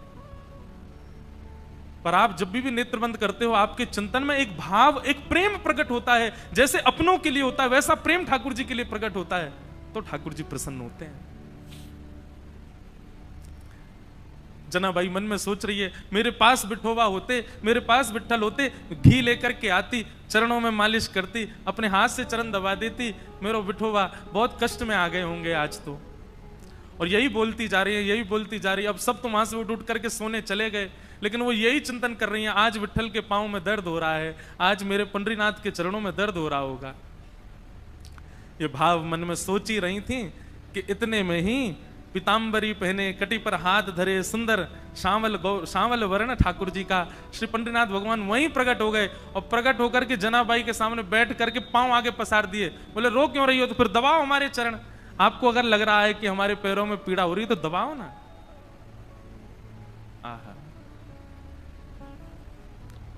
पर आप जब भी नेत्र बंद करते हो, आपके चिंतन में एक भाव, एक प्रेम प्रकट होता है, जैसे अपनों के लिए होता है वैसा प्रेम ठाकुर जी के लिए प्रकट होता है, तो ठाकुर जी प्रसन्न होते हैं। जनाबाई मन में सोच रही है, मेरे पास बिठोवा होते, मेरे पास बिठल होते, घी लेकर के आती, चरणों में मालिश करती, अपने हाथ से चरण दबा देती, मेरो बिठोवा बहुत कष्ट में आ गए होंगे आज तो। और यही बोलती जा रही है, यही बोलती जा रही है। अब सब तो वहां से उठ करके सोने चले गए, लेकिन वो यही चिंतन कर रही हैं, आज विठ्ठल के पांव में दर्द हो रहा है, आज मेरे पंडरीनाथ के चरणों में दर्द हो रहा होगा। ये भाव मन में सोच ही रही थी कि इतने में ही पीताम्बरी पहने, कटी पर हाथ धरे, सुंदर सांवल वर्ण ठाकुर जी का श्री पंडरीनाथ भगवान वहीं प्रकट हो गए, और प्रकट होकर के जनाबाई के सामने बैठ करके पांव आगे पसार दिए। बोले रो क्यों रही हो? तो फिर दबाओ हमारे चरण। आपको अगर लग रहा है कि हमारे पैरों में पीड़ा हो रही है तो दबाओ ना। आहा,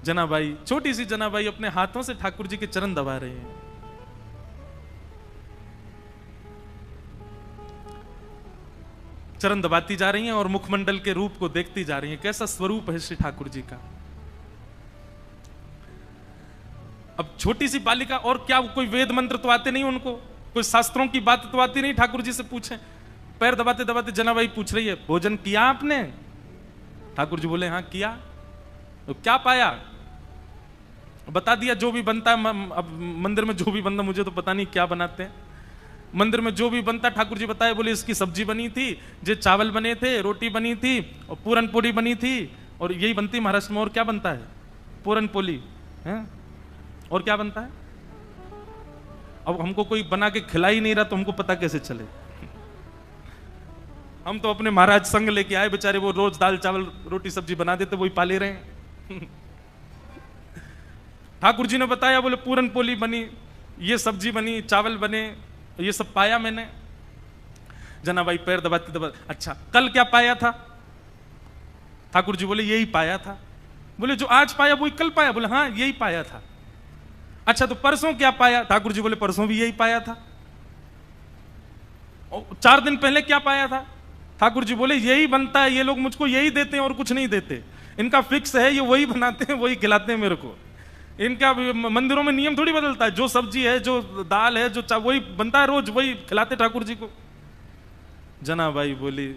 जनाबाई, छोटी सी जनाबाई अपने हाथों से ठाकुर जी के चरण दबा रहे हैं। चरण दबाती जा रही हैं और मुखमंडल के रूप को देखती जा रही हैं, कैसा स्वरूप है श्री ठाकुर जी का। अब छोटी सी बालिका, और क्या कोई वेद मंत्र तो आते नहीं उनको, कोई शास्त्रों की बात तो आती नहीं, ठाकुर जी से पूछें। पैर दबाते दबाते जनाबाई पूछ रही है, भोजन किया आपने? ठाकुर जी बोले हाँ किया। तो क्या पाया? बता दिया जो भी बनता है। अब मंदिर में जो भी बनता, मुझे तो पता नहीं क्या बनाते हैं मंदिर में, जो भी बनता ठाकुर जी बताए। बोले इसकी सब्जी बनी थी, जे चावल बने थे, रोटी बनी थी और पूरन पोली बनी थी, और यही बनती महाराष्ट्र में। और क्या बनता है? पूरन पोली है। और क्या बनता है? अब हमको कोई बना के खिला ही नहीं रहा तो हमको पता कैसे चले? हम तो अपने महाराज संग लेके आए, बेचारे वो रोज दाल चावल रोटी सब्जी बना देते, वही पाले रहे हैं। ठाकुर जी ने बताया, बोले पूरन पोली बनी, ये सब्जी बनी, चावल बने, ये सब पाया मैंने। जनाबाई पैर दबाते दबाते, अच्छा कल क्या पाया था? ठाकुर जी बोले यही पाया था। बोले जो आज पाया वही कल पाया? बोले हाँ यही पाया था। अच्छा तो परसों क्या पाया? ठाकुर जी बोले परसों भी यही पाया था। और 4 दिन पहले क्या पाया था? ठाकुर जी बोले यही बनता है, ये लोग मुझको यही देते हैं और कुछ नहीं देते, इनका फिक्स है, ये वही बनाते हैं, वही खिलाते हैं मेरे को। इनका मंदिरों में नियम थोड़ी बदलता है, जो सब्जी है, जो दाल है, जो वही बनता है, रोज वही खिलाते ठाकुर जी को। जनाबाई बोली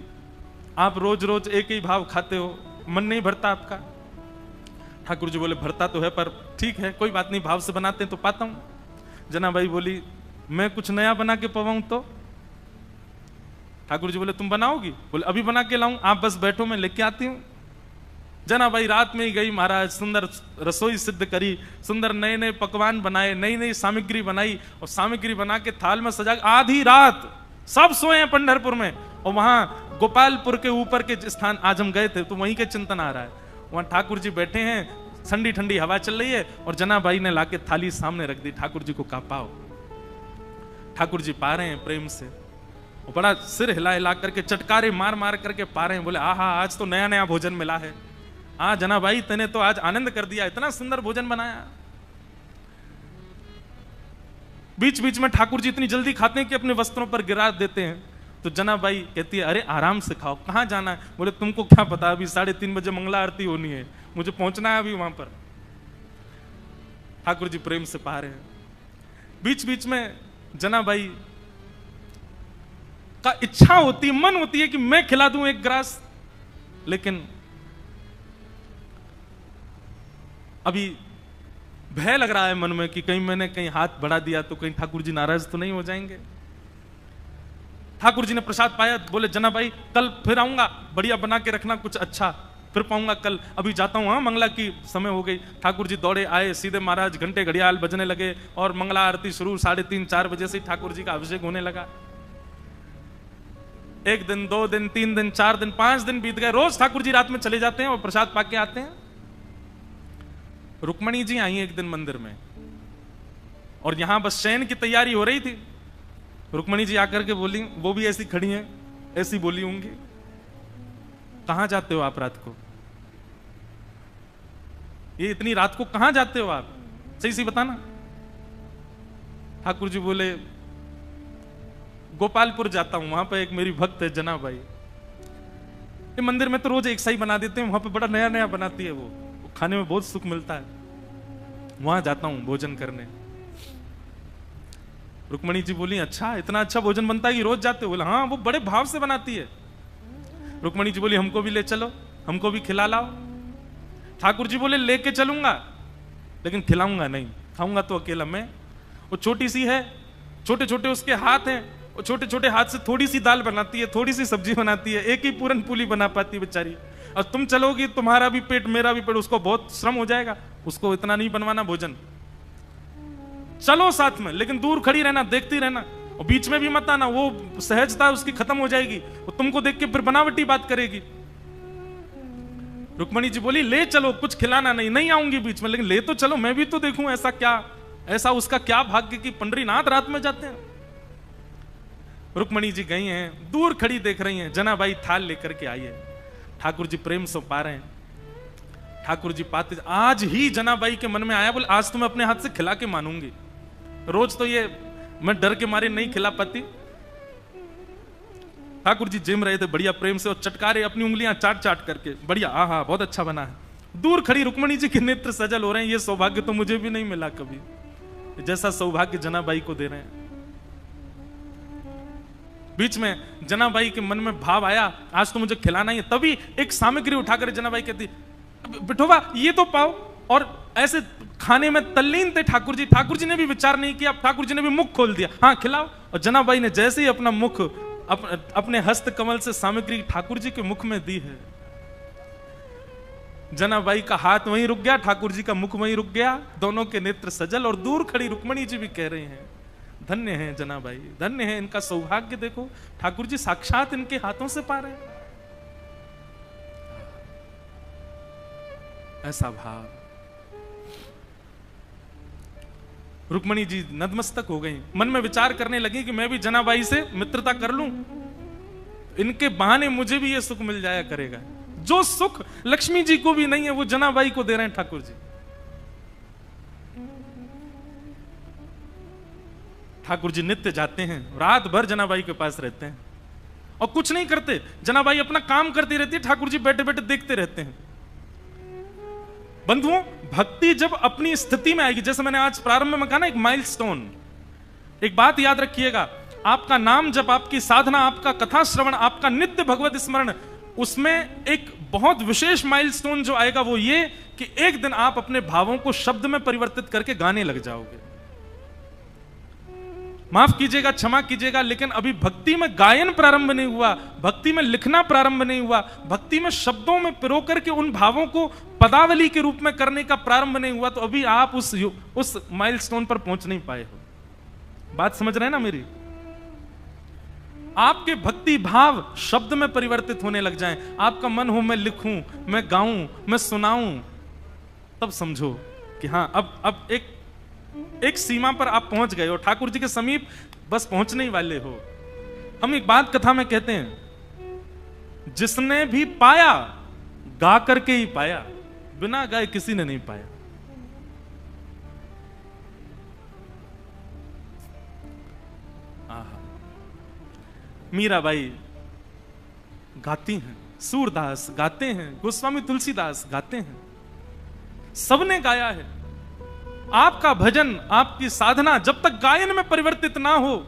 आप रोज रोज एक ही भाव खाते हो, मन नहीं भरता आपका? ठाकुर जी बोले भरता तो है, पर ठीक है कोई बात नहीं, भाव से बनाते हैं तो पाता हूं। जनाबाई बोली मैं कुछ नया बना के पवाऊं तो? ठाकुर जी बोले तुम बनाओगी? बोले अभी बना के लाऊं, आप बस बैठो मैं लेके आती हूं। जनाबाई रात में ही गई, महाराज सुंदर रसोई सिद्ध करी, सुंदर नए नए पकवान बनाए, नई नई सामग्री बनाई, और सामग्री बना के थाल में सजा। आधी रात सब सोए हैं पंढरपुर में, और वहां गोपालपुर के ऊपर के स्थान आज हम गए थे तो वहीं के चिंतन आ रहा है, वहां ठाकुर जी बैठे हैं, ठंडी ठंडी हवा चल रही है, और जनाबाई ने लाके थाली सामने रख दी, ठाकुर जी को कहा पाओ। ठाकुर जी पा रहे हैं प्रेम से, वो बड़ा सिर हिला हिला करके चटकारे मार मार करके पा रहे हैं। बोले आहा, आज तो नया नया भोजन मिला है। हाँ जना भाई, तने तो आज आनंद कर दिया, इतना सुंदर भोजन बनाया। बीच बीच में ठाकुर जी इतनी जल्दी खाते हैं कि अपने वस्त्रों पर गिरा देते हैं। तो जना बाई कहती है, अरे आराम से खाओ, कहाँ जाना है? बोले तुमको क्या पता, अभी 3:30 बजे मंगला आरती होनी है, मुझे पहुंचना है अभी वहां पर। ठाकुर जी प्रेम से पा रहे हैं। बीच बीच में जना बाई का इच्छा होती, मन होती है कि मैं खिला दूं एक ग्रास, लेकिन अभी भय लग रहा है मन में कि कहीं मैंने कहीं हाथ बढ़ा दिया तो कहीं ठाकुर जी नाराज तो नहीं हो जाएंगे। ठाकुर जी ने प्रसाद पाया, बोले जना भाई कल फिर आऊंगा, बढ़िया बना के रखना, कुछ अच्छा फिर पाऊंगा कल, अभी जाता हूं। हाँ मंगला की समय हो गई। ठाकुर जी दौड़े आए, सीधे महाराज घंटे घड़ियाल बजने लगे और मंगला आरती शुरू। 3:30-4 बजे से ठाकुर जी का अभिषेक होने लगा। 1 दिन 2 दिन 3 दिन 4 दिन 5 दिन बीत गए। रोज ठाकुर जी रात में चले जाते हैं और प्रसाद पाके आते हैं। रुक्मणी जी आई एक दिन मंदिर में और यहां बस शयन की तैयारी हो रही थी। रुक्मणी जी आकर के बोली, वो भी ऐसी खड़ी हैं, ऐसी बोली होंगी, कहां जाते हो आप रात को? ये इतनी रात को कहां जाते हो आप, सही सी बताना। ठाकुर जी बोले, गोपालपुर जाता हूं, वहां पर एक मेरी भक्त है जना बाई, ये मंदिर में तो रोज एक सा ही बना देते हैं, वहां पे बड़ा नया नया बनाती है, वो खाने में बहुत सुख मिलता है, वहां जाता हूं भोजन करने। रुक्मणी जी बोली, अच्छा इतना अच्छा भोजन बनता है कि रोज जाते हो? बोला हाँ, वो बड़े भाव से बनाती है। रुक्मणी जी बोली, हमको भी ले चलो, हमको भी खिला लाओ। ठाकुर जी बोले, लेके चलूंगा लेकिन खिलाऊंगा नहीं, खाऊंगा तो अकेला मैं। वो छोटी सी है, छोटे छोटे उसके हाथ हैं, वो छोटे छोटे हाथ से थोड़ी सी दाल बनाती है, थोड़ी सी सब्जी बनाती है, एक ही पूरन पूली बना पाती है बेचारी। और तुम चलोगी, तुम्हारा भी पेट मेरा भी पेट, उसको बहुत श्रम हो जाएगा, उसको इतना नहीं बनवाना भोजन। चलो साथ में, लेकिन दूर खड़ी रहना, देखती रहना, और बीच में भी मत आना, वो सहजता उसकी खत्म हो जाएगी, वो तुमको देख के फिर बनावटी बात करेगी। रुक्मणी जी बोली, ले चलो, कुछ खिलाना नहीं, नहीं आऊंगी बीच में, लेकिन ले तो चलो, मैं भी तो देखूं ऐसा क्या, ऐसा उसका क्या भाग्य कि पंडरीनाथ रात में जाते हैं। रुक्मणी जी गई हैं, दूर खड़ी देख रही हैं, जना बाई थाल लेकर के आई है। ठाकुर जी प्रेम से पा रहे हैं। ठाकुर जी पाते, आज ही जनाबाई के मन में आया, बोले आज तो मैं अपने हाथ से खिला के मानूंगी, रोज तो ये मैं डर के मारे नहीं खिला पाती। ठाकुर जी जिम रहे थे बढ़िया प्रेम से, और चटकारे अपनी उंगलियां चाट चाट करके, बढ़िया, आहा बहुत अच्छा बना है। दूर खड़ी रुक्मणी जी के नेत्र सजल हो रहे हैं, ये सौभाग्य तो मुझे भी नहीं मिला कभी, जैसा सौभाग्य जनाबाई को दे रहे हैं। बीच में जनाबाई के मन में भाव आया, आज तो मुझे खिलाना ही है। तभी एक सामग्री उठाकर जनाबाई कहती, बिठोबा ये तो पाओ, और ऐसे खाने में तल्लीन थे ठाकुर जी। ठाकुर जी ने भी विचार नहीं किया, ठाकुर जी ने भी मुख खोल दिया, हाँ खिलाओ। और जनाबाई ने जैसे ही अपना मुख अपने हस्त कमल से सामग्री ठाकुर जी के मुख में दी है, जनाबाई का हाथ वहीं रुक गया, ठाकुर जी का मुख वहीं रुक गया, दोनों के नेत्र सजल। और दूर खड़ी रुक्मणी जी भी कह रही हैं, धन्य है जनाबाई, धन्य है, इनका सौभाग्य देखो, ठाकुर जी साक्षात इनके हाथों से पा रहे हैं। ऐसा भाव। रुक्मणी जी नतमस्तक हो गई, मन में विचार करने लगी कि मैं भी जनाबाई से मित्रता कर लूं, इनके बहाने मुझे भी ये सुख मिल जाया करेगा। जो सुख लक्ष्मी जी को भी नहीं है, वो जनाबाई को दे रहे हैं ठाकुर जी। ठाकुर जी नित्य जाते हैं, रात भर जनाबाई के पास रहते हैं और कुछ नहीं करते। जनाबाई अपना काम करती रहती है, ठाकुर जी बैठे बैठे देखते रहते हैं। बंधुओं, भक्ति जब अपनी स्थिति में आएगी, जैसे मैंने आज प्रारंभ में कहा ना, एक माइलस्टोन, एक बात याद रखिएगा, आपका नाम जब, आपकी साधना, आपका कथा श्रवण, आपका नित्य भगवत स्मरण, उसमें एक बहुत विशेष माइलस्टोन जो आएगा वो ये कि एक दिन आप अपने भावों को शब्द में परिवर्तित करके गाने लग जाओगे। माफ कीजिएगा, क्षमा कीजिएगा, लेकिन अभी भक्ति में गायन प्रारंभ नहीं हुआ, भक्ति में लिखना प्रारंभ नहीं हुआ, भक्ति में शब्दों में पिरो करके उन भावों को पदावली के रूप में करने का प्रारंभ नहीं हुआ, तो अभी आप उस माइलस्टोन पर पहुंच नहीं पाए हो। बात समझ रहे हैं ना मेरी? आपके भक्ति भाव शब्द में परिवर्तित होने लग जाएं, आपका मन हो मैं लिखूं, मैं गाऊं, मैं सुनाऊं, तब समझो कि हाँ अब एक सीमा पर आप पहुंच गए हो, ठाकुर जी के समीप बस पहुंचने ही वाले हो। हम एक बात कथा में कहते हैं, जिसने भी पाया गा करके ही पाया, बिना गाए किसी ने नहीं पाया। मीराबाई गाती हैं, सूरदास गाते हैं, गोस्वामी तुलसीदास गाते हैं, सबने गाया है। आपका भजन, आपकी साधना जब तक गायन में परिवर्तित ना हो,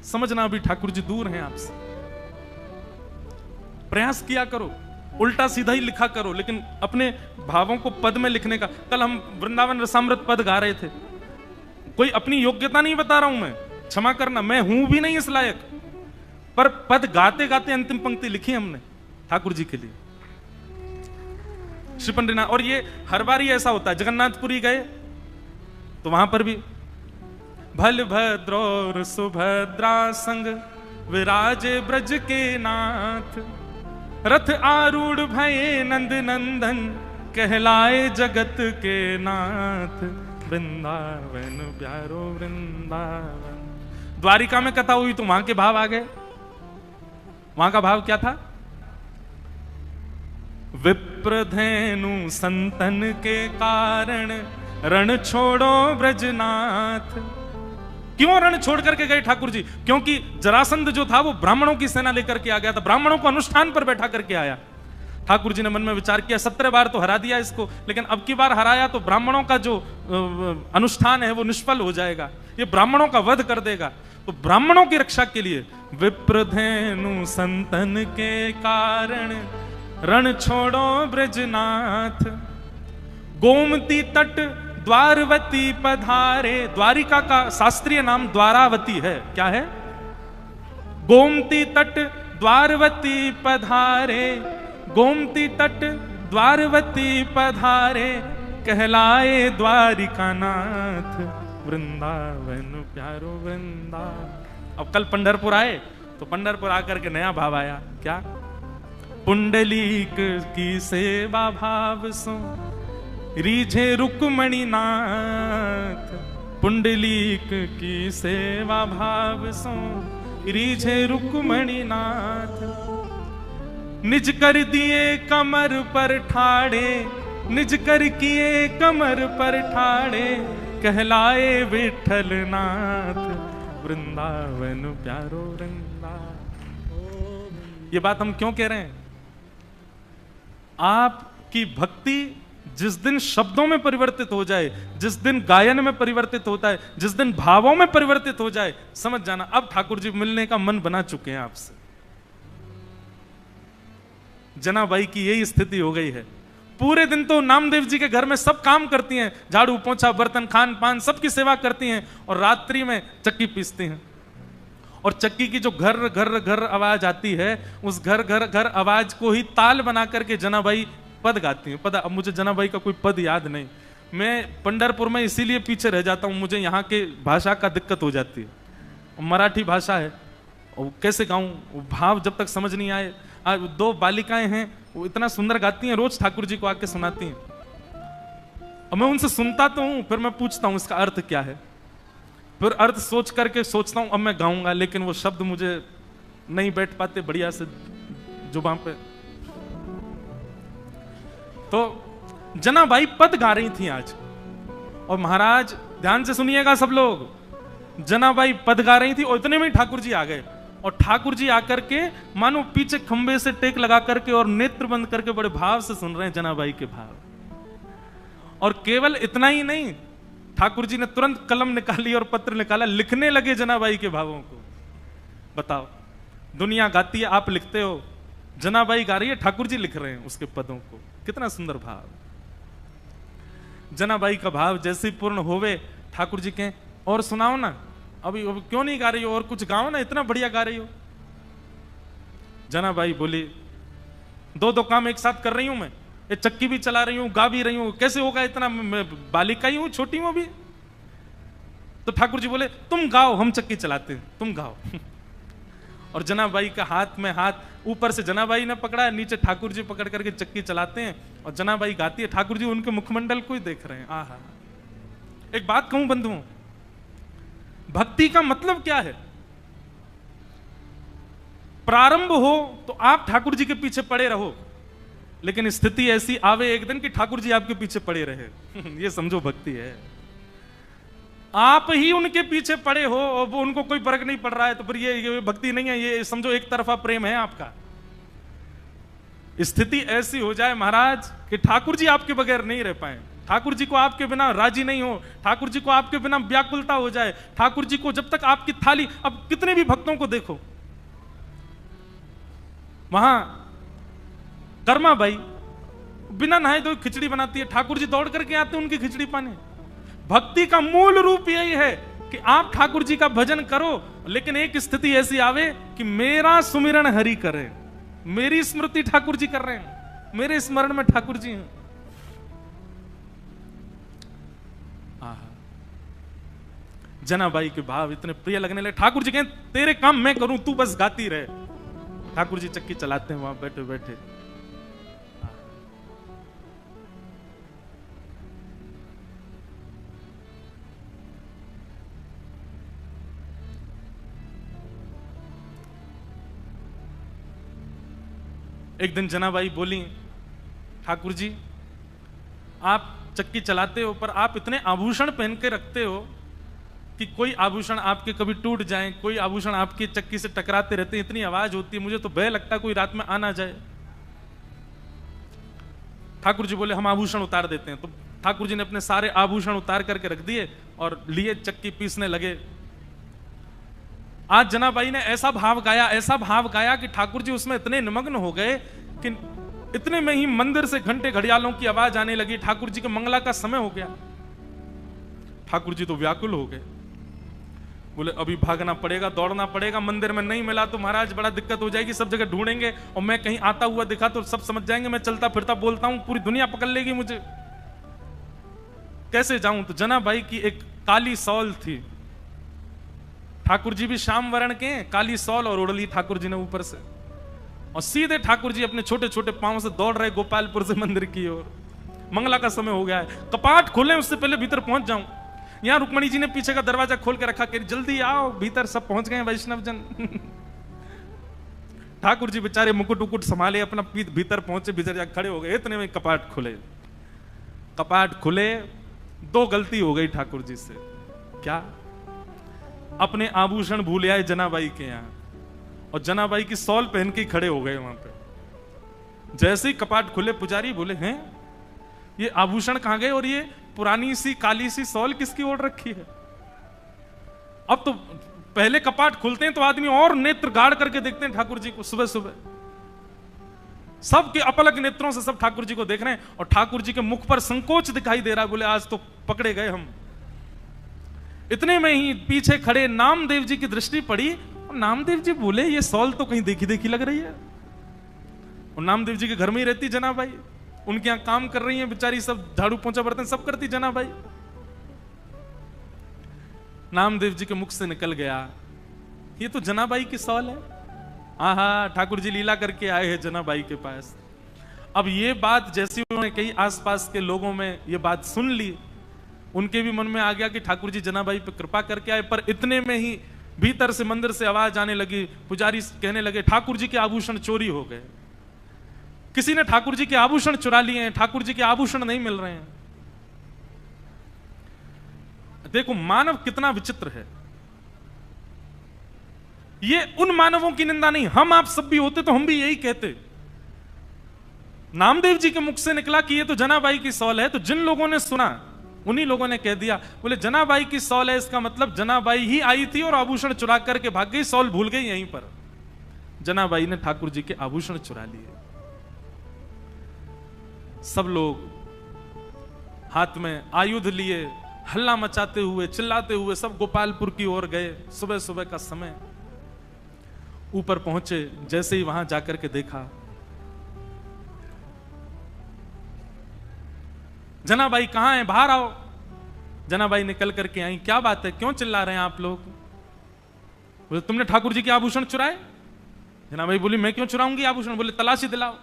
समझना अभी ठाकुर जी दूर हैं आपसे। प्रयास किया करो, उल्टा सीधा ही लिखा करो, लेकिन अपने भावों को पद में लिखने का। कल हम वृंदावन रसामृत पद गा रहे थे, कोई अपनी योग्यता नहीं बता रहा हूं मैं, क्षमा करना, मैं हूं भी नहीं इस लायक, पर पद गाते गाते अंतिम पंक्ति लिखी हमने ठाकुर जी के लिए, श्री पंडितनाथ। और ये हर बार ही ऐसा होता है। जगन्नाथपुरी गए तो वहां पर भी भल भद्र और सुभद्रा संग विराजे ब्रज के नाथ, रथ आरूढ़ भये नंद नंदन कहलाए जगत के नाथ, वृंदावन प्यारो वृंदावन। द्वारिका में कथा हुई तो वहां के भाव आ गए। वहां का भाव क्या था? विप्रधेनु संतन के कारण रण छोड़ो ब्रजनाथ। क्यों रण छोड़ करके गए ठाकुर जी? क्योंकि जरासंध जो था वो ब्राह्मणों की सेना लेकर के आ गया था, ब्राह्मणों को अनुष्ठान पर बैठा करके आया। ठाकुर जी ने मन में विचार किया, 17 बार तो हरा दिया इसको, लेकिन अब की बार हराया तो ब्राह्मणों का जो अनुष्ठान है वो निष्फल हो जाएगा, ये ब्राह्मणों का वध कर देगा। तो ब्राह्मणों की रक्षा के लिए विप्रधेनु संतन के कारण रण छोड़ो ब्रजनाथ, गोमती तट द्वारवती पधारे। द्वारिका का शास्त्रीय नाम द्वारावती है। क्या है? गोमती तट द्वारवती पधारे, गोमती तट द्वारवती पधारे, कहलाए द्वारिका नाथ, वृंदावन प्यारो वृंदावन। अब कल पंढरपुर आए तो पंढरपुर आकर के नया भाव आया। क्या? पुंडलीक की सेवा भाव सो रीझे रुक्मणी नाथ, पुंडलीक की सेवा भाव सो रीझे रुक्मणी नाथ, निज कर दिए कमर पर ठाड़े, निज कर किए कमर पर ठाड़े, कहलाए विठल नाथ, वृंदावन प्यारो वृंदावन। ये बात हम क्यों कह रहे हैं? आपकी भक्ति जिस दिन शब्दों में परिवर्तित हो जाए, जिस दिन गायन में परिवर्तित होता है, जिस दिन भावों में परिवर्तित हो जाए, समझ जाना अब ठाकुर जी मिलने का मन बना चुके हैं आपसे। जनाबाई की यही स्थिति हो गई है। पूरे दिन तो नामदेव जी के घर में सब काम करती हैं, झाड़ू पोंछा बर्तन खान पान सबकी सेवा करती हैं, और रात्रि में चक्की पीसती हैं। और चक्की की जो घर घर घर आवाज आती है, उस घर घर घर आवाज को ही ताल बना करके जनाबाई पद गाती हैं। पद, अब मुझे जनाबाई का कोई पद याद नहीं, मैं पंढरपुर में इसीलिए पीछे रह जाता हूं, मुझे यहाँ के भाषा का दिक्कत हो जाती है। मराठी भाषा है, और कैसे गाऊं, भाव जब तक समझ नहीं आए। दो बालिकाएं हैं, वो इतना सुंदर गाती हैं, रोज ठाकुर जी को आके सुनाती हैं। और मैं उनसे सुनता तो हूं, फिर मैं पूछता हूं इसका अर्थ क्या है, फिर अर्थ सोच करके सोचता हूं अब मैं गाऊंगा, लेकिन वो शब्द मुझे नहीं बैठ पाते बढ़िया से जुबान पे। तो जनाबाई पद गा रही थी आज, और महाराज ध्यान से सुनिएगा सब लोग, जनाबाई पद गा रही थी और इतने में ठाकुर जी आ गए। और ठाकुर जी आकर के मानो पीछे खंबे से टेक लगा करके और नेत्र बंद करके बड़े भाव से सुन रहे हैं जनाबाई के भाव। और केवल इतना ही नहीं, ठाकुर जी ने तुरंत कलम निकाली और पत्र निकाला, लिखने लगे जनाबाई के भावों को। बताओ, दुनिया गाती है, आप लिखते हो, जनाबाई गा रही है, ठाकुर जी लिख रहे हैं उसके पदों को। कितना सुंदर भाव। जनाबाई का भाव जैसे ही पूर्ण होवे, ठाकुर जी कहें और सुनाओ ना, अभी क्यों नहीं गा रही हो, और कुछ गाओ ना, इतना बढ़िया गा रही हो। जनाबाई बोली, दो काम एक साथ कर रही हूं मैं, ये चक्की भी चला रही हूं, गा भी रही हूं, कैसे होगा इतना, मैं बालिका ही हूं, छोटी हूं अभी। तो ठाकुर जी बोले, तुम गाओ, हम चक्की चलाते हैं, तुम गाओ। और जनाबाई का हाथ में हाथ, ऊपर से जनाबाई ने पकड़ा है, नीचे ठाकुर जी पकड़ करके चक्की चलाते हैं, और जनाबाई गाती है, ठाकुर जी उनके मुखमंडल को ही देख रहे हैं। आहा। एक बात कहूं बंधुओं, भक्ति का मतलब क्या है? प्रारंभ हो तो आप ठाकुर जी के पीछे पड़े रहो, लेकिन स्थिति ऐसी आवे एक दिन कि ठाकुर जी आपके पीछे पड़े रहे। ये समझो भक्ति है। आप ही उनके पीछे पड़े हो और वो उनको कोई फर्क नहीं पड़ रहा है, तो फिर ये भक्ति नहीं है, ये समझो एक तरफा प्रेम है आपका। स्थिति ऐसी हो जाए महाराज कि ठाकुर जी आपके बगैर नहीं रह पाए, ठाकुर जी को आपके बिना राजी नहीं हो, ठाकुर जी को आपके बिना व्याकुलता हो जाए, ठाकुर जी को जब तक आपकी थाली, अब कितने भी भक्तों को देखो, वहां कर्मा भाई बिना नहाए तो खिचड़ी बनाती है, ठाकुर जी दौड़ करके आते हैं उनकी खिचड़ी पाने। भक्ति का मूल रूप यही है कि आप ठाकुर जी का भजन करो, लेकिन एक स्थिति ऐसी आवे कि मेरा सुमिरन हरि करे, मेरी स्मृति ठाकुर जी कर रहे हैं, मेरे स्मरण में ठाकुर जी हैं। जनाबाई के भाव इतने प्रिय लगने लगे। ठाकुर जी कहें तेरे काम मैं करूं, तू बस गाती रहे। ठाकुर जी चक्की चलाते हैं वहां बैठे बैठे। एक दिन जनाबाई बोली, ठाकुर जी आप चक्की चलाते हो, पर आप इतने आभूषण पहन के रखते हो कि कोई आभूषण आपके कभी टूट जाए, कोई आभूषण आपकी चक्की से टकराते रहते हैं, इतनी आवाज होती है, मुझे तो भय लगता है कोई रात में आ ना जाए। ठाकुर जी बोले हम आभूषण उतार देते हैं। तो ठाकुर जी ने अपने सारे आभूषण उतार करके रख दिए और लिए चक्की पीसने लगे। आज जनाबाई ने ऐसा भाव गाया कि ठाकुर जी उसमें इतने निमग्न हो गए कि इतने में ही मंदिर से घंटे घड़ियालों की आवाज आने लगी। ठाकुर जी के मंगला का समय हो गया। ठाकुर जी तो व्याकुल हो गए, बोले अभी भागना पड़ेगा, दौड़ना पड़ेगा, मंदिर में नहीं मिला तो महाराज बड़ा दिक्कत हो जाएगी, सब जगह ढूंढेंगे और मैं कहीं आता हुआ दिखा तो सब समझ जाएंगे मैं चलता फिरता बोलता हूं, पूरी दुनिया पकड़ लेगी मुझे, कैसे जाऊं। तो जनाबाई की एक काली सौल थी, ठाकुर जी भी श्याम वर्ण के, काली सौल और उड़ली ठाकुर जी ने ऊपर से, और सीधे ठाकुर जी अपने छोटे छोटे पांव से दौड़ रहे गोपालपुर से मंदिर की ओर। मंगला का समय हो गया है, कपाट खोले उससे पहले भीतर पहुंच जाऊं। यहां रुक्मणी जी ने पीछे का दरवाजा खोल के रखा कि जल्दी आओ भीतर, सब पहुंच गए वैष्णव जन। ठाकुर जी बेचारे मुकुट उकुट संभाले, अपना भीतर पहुंचे, भीतर जाकर खड़े हो गए। इतने में कपाट खुले। कपाट खुले, दो गलती हो गई ठाकुर जी से। क्या? अपने आभूषण भूल आए जनाबाई के यहां और जनाबाई की सौल पहन के खड़े हो गए वहां पे। जैसे ही कपाट खुले, पुजारी बोले हैं ये आभूषण कहां गए और ये पुरानी सी काली सी सौल किसकी ओर रखी है? अब तो पहले कपाट खुलते हैं तो आदमी और नेत्र गाड़ करके देखते हैं ठाकुर जी को। सुबह सुबह सबके अपलक नेत्रों से सब ठाकुर जी को देख रहे हैं और ठाकुर जी के मुख पर संकोच दिखाई दे रहा है। बोले आज तो पकड़े गए हम। इतने में ही पीछे खड़े नामदेव जी की दृष्टि पड़ी और नामदेव जी बोले ये सौल तो कहीं देखी देखी लग रही है। और नामदेव जी के घर में ही रहती जनाबाई, उनके यहां काम कर रही हैं बेचारी, सब झाड़ू पोंछा बर्तन सब करती जनाबाई। नामदेव जी के मुख से निकल गया ये तो जनाबाई की सौल है। आहा, ठाकुर जी लीला करके आए हैं जनाबाई के पास। अब ये बात जैसी उन्होंने कई आसपास के लोगों में ये बात सुन ली, उनके भी मन में आ गया कि ठाकुर जी जनाबाई पे कृपा करके आए। पर इतने में ही भीतर से मंदिर से आवाज आने लगी। पुजारी कहने लगे ठाकुर जी के आभूषण चोरी हो गए, किसी ने ठाकुर जी के आभूषण चुरा लिए हैं, ठाकुर जी के आभूषण नहीं मिल रहे हैं। देखो मानव कितना विचित्र है। ये उन मानवों की निंदा नहीं, हम आप सब भी होते तो हम भी यही कहते। नामदेव जी के मुख से निकला कि ये तो जनाबाई की सौल है, तो जिन लोगों ने सुना उन्हीं लोगों ने कह दिया, बोले जनाबाई की सौल है, इसका मतलब जनाबाई ही आई थी और आभूषण चुरा करके भाग गई, सौल भूल गई यहीं पर। जनाबाई ने ठाकुर जी के आभूषण चुरा लिए। सब लोग हाथ में आयुध लिए हल्ला मचाते हुए चिल्लाते हुए सब गोपालपुर की ओर गए। सुबह सुबह का समय, ऊपर पहुंचे, जैसे ही वहां जाकर के देखा जनाबाई कहां है, बाहर आओ। जनाबाई निकल करके आई। क्या बात है, क्यों चिल्ला रहे हैं आप लोग? बोले तुमने ठाकुर जी के आभूषण चुराए? जनाबाई बोली मैं क्यों चुराऊंगी आभूषण? बोले तलाशी दिलाओ।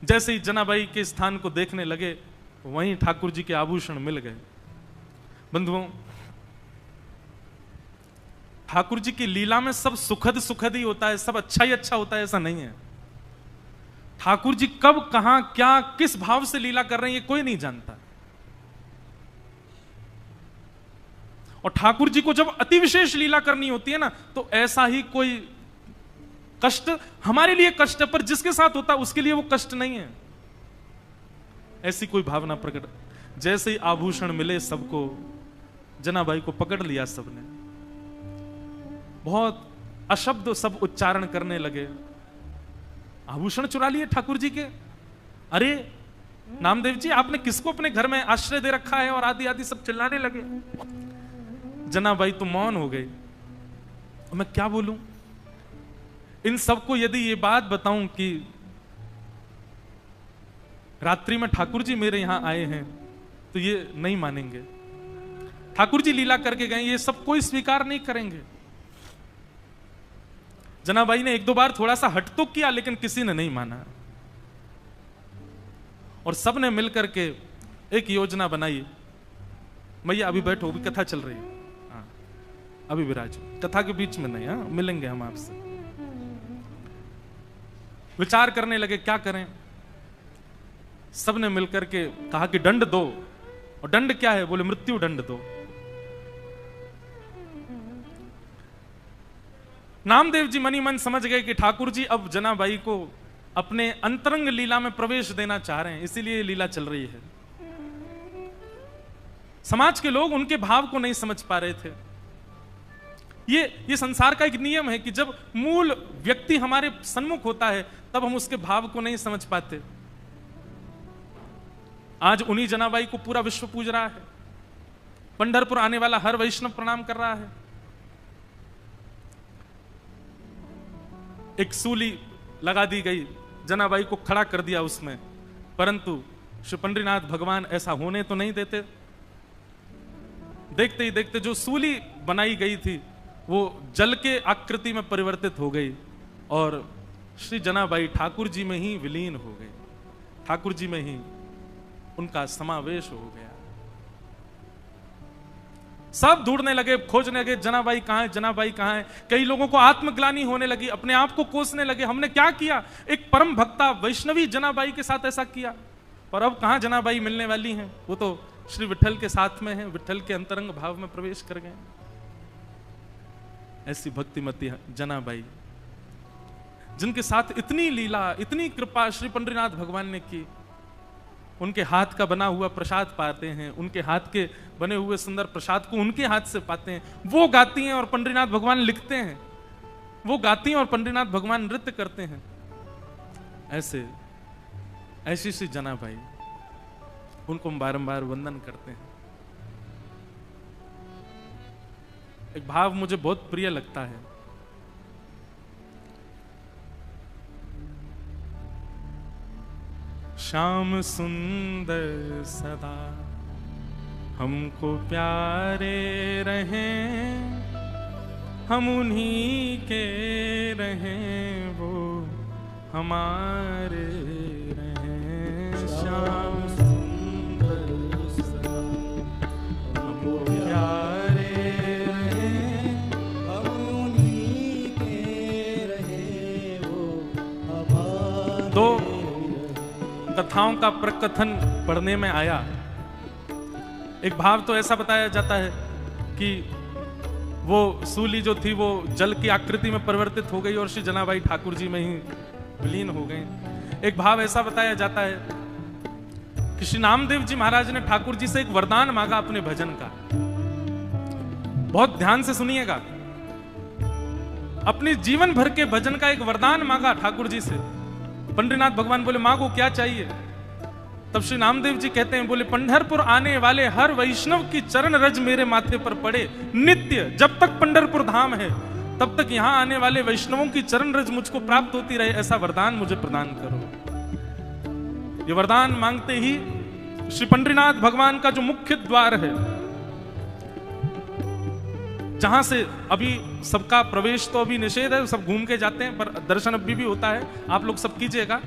जैसे ही जनाबाई के स्थान को देखने लगे वहीं ठाकुर जी के आभूषण मिल गए। बंधुओं, ठाकुर जी की लीला में सब सुखद सुखद ही होता है, सब अच्छा ही अच्छा होता है, ऐसा नहीं है। ठाकुर जी कब कहां क्या किस भाव से लीला कर रहे हैं ये कोई नहीं जानता। और ठाकुर जी को जब अति विशेष लीला करनी होती है ना, तो ऐसा ही कोई कष्ट हमारे लिए कष्ट है, पर जिसके साथ होता है उसके लिए वो कष्ट नहीं है। ऐसी कोई भावना प्रकट, जैसे ही आभूषण मिले सबको, जनाबाई को पकड़ लिया सबने, बहुत अशब्द सब उच्चारण करने लगे। आभूषण चुरा लिए ठाकुर जी के। अरे नामदेव जी, आपने किसको अपने घर में आश्रय दे रखा है, और आदि आदि सब चिल्लाने लगे। जनाबाई तो मौन हो गई। मैं क्या बोलूं इन सबको, यदि ये बात बताऊं कि रात्रि में ठाकुर जी मेरे यहां आए हैं, तो ये नहीं मानेंगे। ठाकुर जी लीला करके गए, ये सब कोई स्वीकार नहीं करेंगे। जनाबाई ने एक दो बार थोड़ा सा हट तो किया, लेकिन किसी ने नहीं माना। और सब ने मिलकर के एक योजना बनाई। मैया अभी बैठो, अभी कथा चल रही है, हाँ अभी विराज, कथा के बीच में नहीं, हाँ मिलेंगे हम आपसे। विचार करने लगे क्या करें। सबने मिलकर के कहा कि दंड दो। और दंड क्या है? बोले मृत्यु दंड दो। नामदेव जी मनी मन समझ गए कि ठाकुर जी अब जनाबाई को अपने अंतरंग लीला में प्रवेश देना चाह रहे हैं, इसीलिए लीला चल रही है। समाज के लोग उनके भाव को नहीं समझ पा रहे थे। ये संसार का एक नियम है कि जब मूल व्यक्ति हमारे सन्मुख होता है, तब हम उसके भाव को नहीं समझ पाते। आज उन्हीं जनाबाई को पूरा विश्व पूज रहा है। पंढरपुर आने वाला हर वैष्णव प्रणाम कर रहा है। एक सूली लगा दी गई, जनाबाई को खड़ा कर दिया उसमें, परंतु श्री पंडरीनाथ भगवान ऐसा होने तो नहीं देते। देखते ही देखते जो सूली बनाई गई थी वो जल के आकृति में परिवर्तित हो गई, और श्री जनाबाई ठाकुर जी में ही विलीन हो गई। ठाकुर जी में ही उनका समावेश हो गया। सब ढूंढने लगे, खोजने लगे, जनाबाई कहां है, जनाबाई कहां है। कई लोगों को आत्मग्लानि होने लगी, अपने आप को कोसने लगे, हमने क्या किया, एक परम भक्ता वैष्णवी जनाबाई के साथ ऐसा किया। पर अब कहां जनाबाई मिलने वाली हैं, वो तो श्री विठल के साथ में है, विठल के अंतरंग भाव में प्रवेश कर गए। ऐसी भक्तिमती जनाबाई, जिनके साथ इतनी लीला, इतनी कृपा श्री पंडरीनाथ भगवान ने की। उनके हाथ का बना हुआ प्रसाद पाते हैं, उनके हाथ के बने हुए सुंदर प्रसाद को उनके हाथ से पाते हैं। वो गाती हैं और पंडरीनाथ भगवान लिखते हैं, वो गाती हैं और पंडरीनाथ भगवान नृत्य करते हैं। ऐसी सी जनाबाई, उनको हम बारंबार वंदन करते हैं। एक भाव मुझे बहुत प्रिय लगता है। श्याम सुंदर सदा हमको प्यारे रहें, हम उन्हीं के रहें, वो हमारे रहें। श्याम सुंदर सदा हमको प्यारे रहें, हम उन्हीं के रहें, वो हमारे। दो कथाओं का प्रकथन पढ़ने में आया। एक भाव तो ऐसा बताया जाता है कि वो सूली जो थी वो जल की आकृति में परिवर्तित हो गई और श्री जनाबाई ठाकुर जी में ही विलीन हो गई। एक भाव ऐसा बताया जाता है कि श्री नामदेव जी महाराज ने ठाकुर जी से एक वरदान मांगा अपने भजन का। बहुत ध्यान से सुनिएगा, अपने जीवन भर के भजन का एक वरदान मांगा ठाकुर जी से। पंडरीनाथ भगवान बोले मांगो क्या चाहिए। तब श्री नामदेव जी कहते हैं, बोले पंढरपुर आने वाले हर वैष्णव की चरण रज मेरे माथे पर पड़े नित्य, जब तक पंढरपुर धाम है तब तक यहां आने वाले वैष्णवों की चरण रज मुझको प्राप्त होती रहे, ऐसा वरदान मुझे प्रदान करो। ये वरदान मांगते ही श्री पंडरीनाथ भगवान का जो मुख्य द्वार है, जहां से अभी सबका प्रवेश तो अभी निषेध है, सब घूम के जाते हैं, पर दर्शन अभी भी होता है, आप लोग सब कीजिएगा।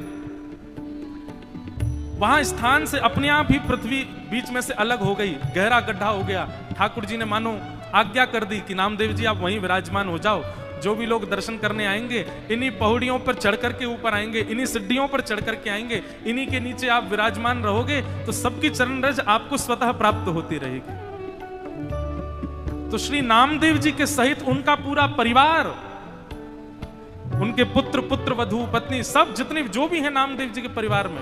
वहां स्थान से अपने आप ही पृथ्वी बीच में से अलग हो गई, गहरा गड्ढा हो गया। ठाकुर जी ने मानो आज्ञा कर दी कि नामदेव जी आप वहीं विराजमान हो जाओ, जो भी लोग दर्शन करने आएंगे इन्हीं पहाड़ियों पर चढ़ करके ऊपर आएंगे, इन्हीं सीढ़ियों पर चढ़ करके आएंगे, इन्हीं के नीचे आप विराजमान रहोगे तो सबकी चरण रज आपको स्वतः प्राप्त होती रहेगी। तो श्री नामदेव जी के सहित उनका पूरा परिवार, उनके पुत्र, पुत्र वधू, पत्नी, सब जितने जो भी हैं नामदेव जी के परिवार में,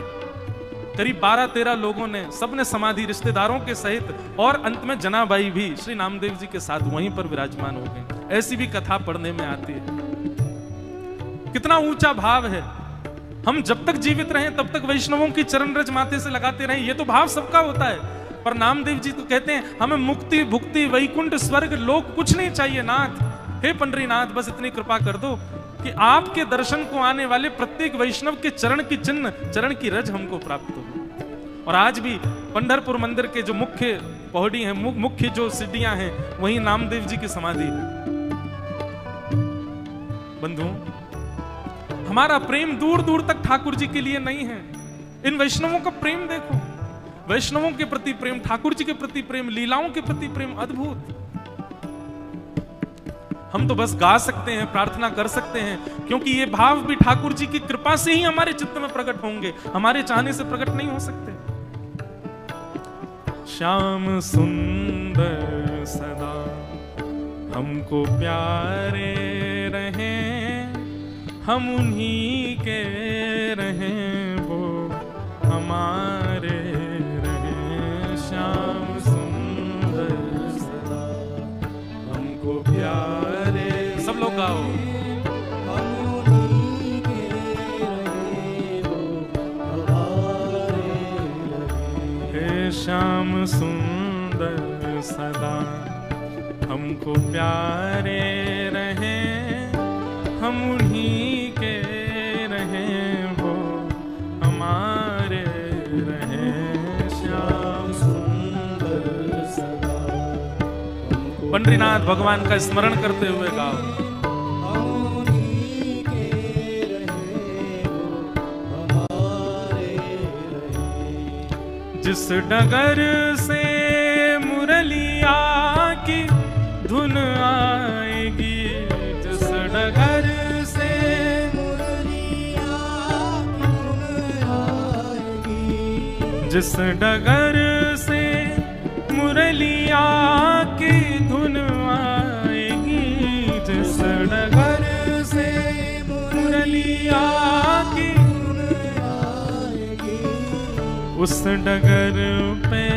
करीब 12-13 लोगों ने, सबने समाधि रिश्तेदारों के सहित, और अंत में जनाबाई भी श्री नामदेव जी के साथ वहीं पर विराजमान हो गए। ऐसी भी कथा पढ़ने में आती है। कितना ऊंचा भाव है। हम जब तक जीवित रहें तब तक वैष्णवों की चरण रज माथे से लगाते रहें, ये तो भाव सबका होता है। पर नामदेव जी तो कहते हैं हमें मुक्ति, भुक्ति, वैकुंठ, स्वर्ग, लोक कुछ नहीं चाहिए नाथ। हे पंडरीनाथ, बस इतनी कृपा कर दो कि आपके दर्शन को आने वाले प्रत्येक वैष्णव के चरण की चिन्ह, चरण की रज हमको प्राप्त हो। और आज भी पंढरपुर मंदिर के जो मुख्य पौड़ी हैं, मुख्य जो सीढ़ियां हैं, वहीं नामदेव जी की समाधि है। बंधुओं, हमारा प्रेम दूर दूर तक ठाकुर जी के लिए नहीं है। इन वैष्णवों का प्रेम देखो, वैष्णवों के प्रति प्रेम, ठाकुर जी के प्रति प्रेम, लीलाओं के प्रति प्रेम अद्भुत। हम तो बस गा सकते हैं, प्रार्थना कर सकते हैं, क्योंकि ये भाव भी ठाकुर जी की कृपा से ही हमारे चित्त में प्रकट होंगे, हमारे चाहने से प्रकट नहीं हो सकते। श्याम सुंदर सदा हमको प्यारे रहें, हम उन्हीं के रहें, वो हमारे रहें। श्याम सुंदर सदा हमको प्यारे, सब लोग गाओ। हम उन्हीं के रहें, वो हमारे रहें। हे श्याम सुंदर सदा हमको प्यारे रहें, हम उन्हीं के रहें, वो हमारे रहें। श्याम सुंदर सदा। पंडरीनाथ भगवान का स्मरण करते हुए गाओ। जिस डगर से मुरलिया की धुन आएगी, जिस डगर से मुरलिया की धुन आएगी, जिस डगर से मुरलिया की धुन आएगी, जिस डगर से मुरलिया की धुन आएगी, उस डगर पे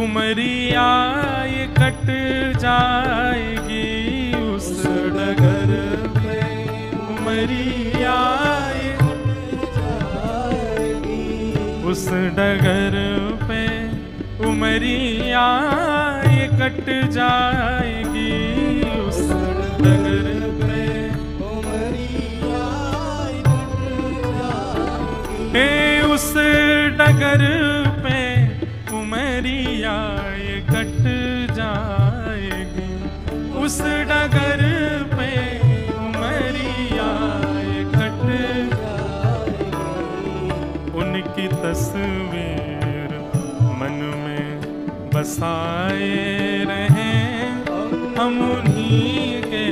उमरिया ये कट जाएगी, उस डगर पे उमरिया ये कट जाएगी, उस डगर पे उमरिया ये कट जाएगी, उस डगर पे उमरिया ये कट जाएगी। हे उस डगर पे उमरिया ये कट जाएगी, उस डगर पे उमरिया ये कट जाएगी। उनकी तस्वीर मन में बसाए रहें, हम उन्हीं के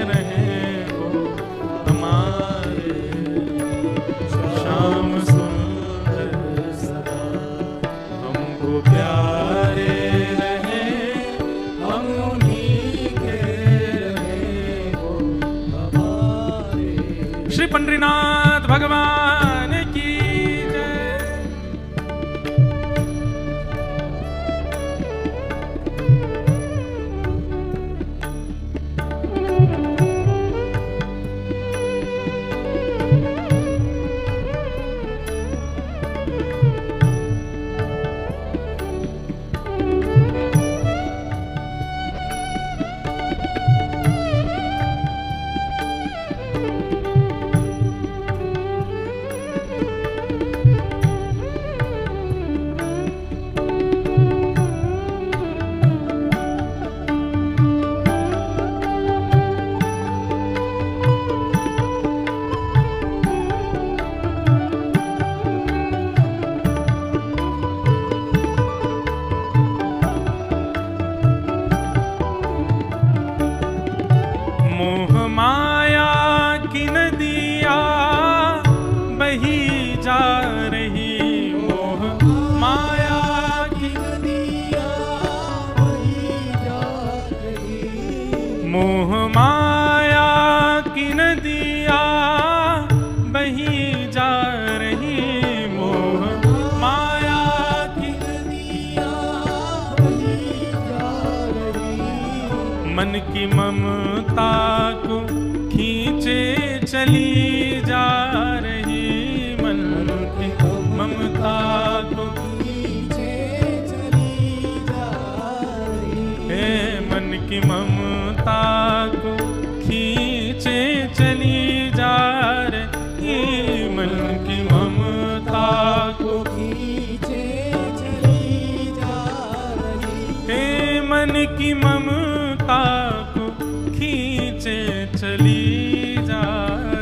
रहें, वो हमारे। श्याम सुंदर सदा हमको प्यारे रहें, हम उन्हीं के रहें, वो हमारे। श्री पंडरीनाथ भगवान की जय। मोह माया की नदिया बही जा रही, मोह माया की नदिया बही जा रही, मोह माया की नदिया बही जा रही, मोह माया की नदिया बही जा रही, मन की ममता को खींचे चली जा रही, मन की ममता को खींचे चली जा रही, हे मन की ममता को खींचे चली जा रही, मन की ममता को खींचे चली जा रही, हे मन की ममता को खींचे चली जा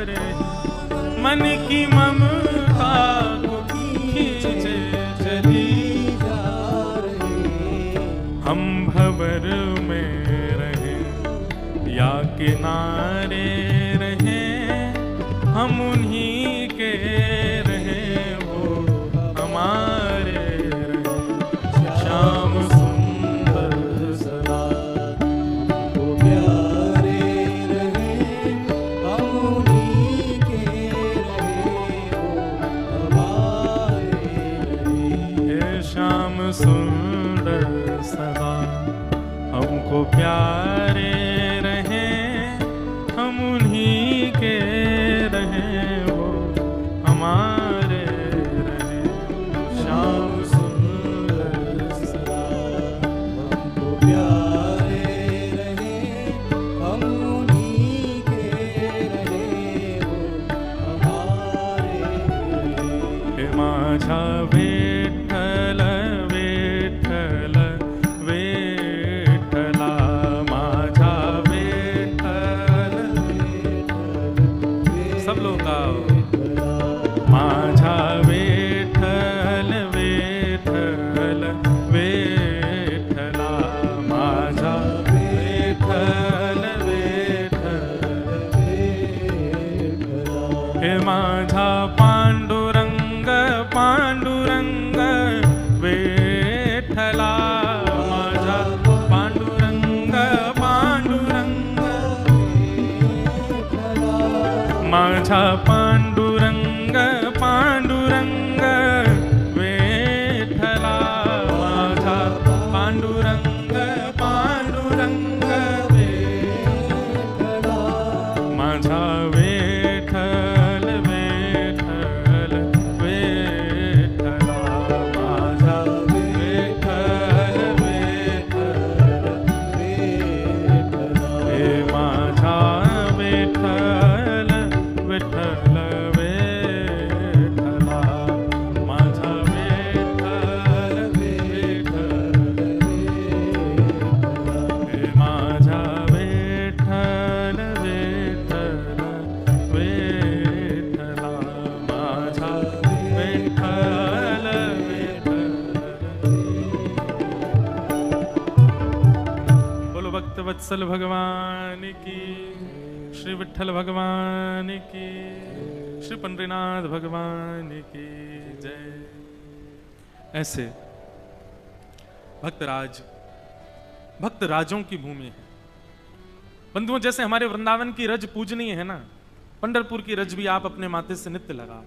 रही, मन की ममता को खींचे चली जा रही। हम भंवर में रहे या किनारे रहे, हम उन्हीं के रहे, वो हमारे रहे, श्याम सुंदर सदा वो प्यारे रहे, हम उन्हीं के रहे, वो हमारे रहे, हे श्याम सुंदर सदा हमको प्यारे रहे, हम उन्हीं के रहे, वो हमारे रहे, श्याम सुंदर सदा हमको प्यारे रहे, हम उन्हीं के रहे, वो हमारे रहे, हे माझा विठ्ठल विठ्ठल विठ्ठला, माझा विठ्ठल, सब लोग गाओ, माझा विठ्ठल विठ्ठल विठ्ठला, माझा विठ्ठल विठ्ठल विठ्ठला, हे माझा पांडुरंग पांडुरंग विठ्ठला, माझा पांडुरंग पांडुरंग विठ्ठला, माझा पांडुरंग पांडुरंग विठ्ठला, माझा पांडुरंग पांडुरंग विठ्ठला, माझा विठ्ठल विठ्ठल विठ्ठला, माझा विठ्ठल विठ्ठल विठ्ठला, हे माझा विठ्ठल विठ्ठल विठ्ठला, माझा विठ्ठल विठ्ठल विठ्ठला, हे माझा विठ्ठल विठ्ठल विठ्ठला, माझा विठ्ठल विठ्ठल। बोलो भक्त वत्सल भगवान की, श्री विठ्ठल भगवान की, श्री पंडरीनाथ भगवान की जय। ऐसे भक्तराज भक्त राजों की भूमि है बंधुओं। जैसे हमारे वृंदावन की रज पूजनीय है ना, पंढरपुर की रज भी आप अपने माथे से नित्य लगा।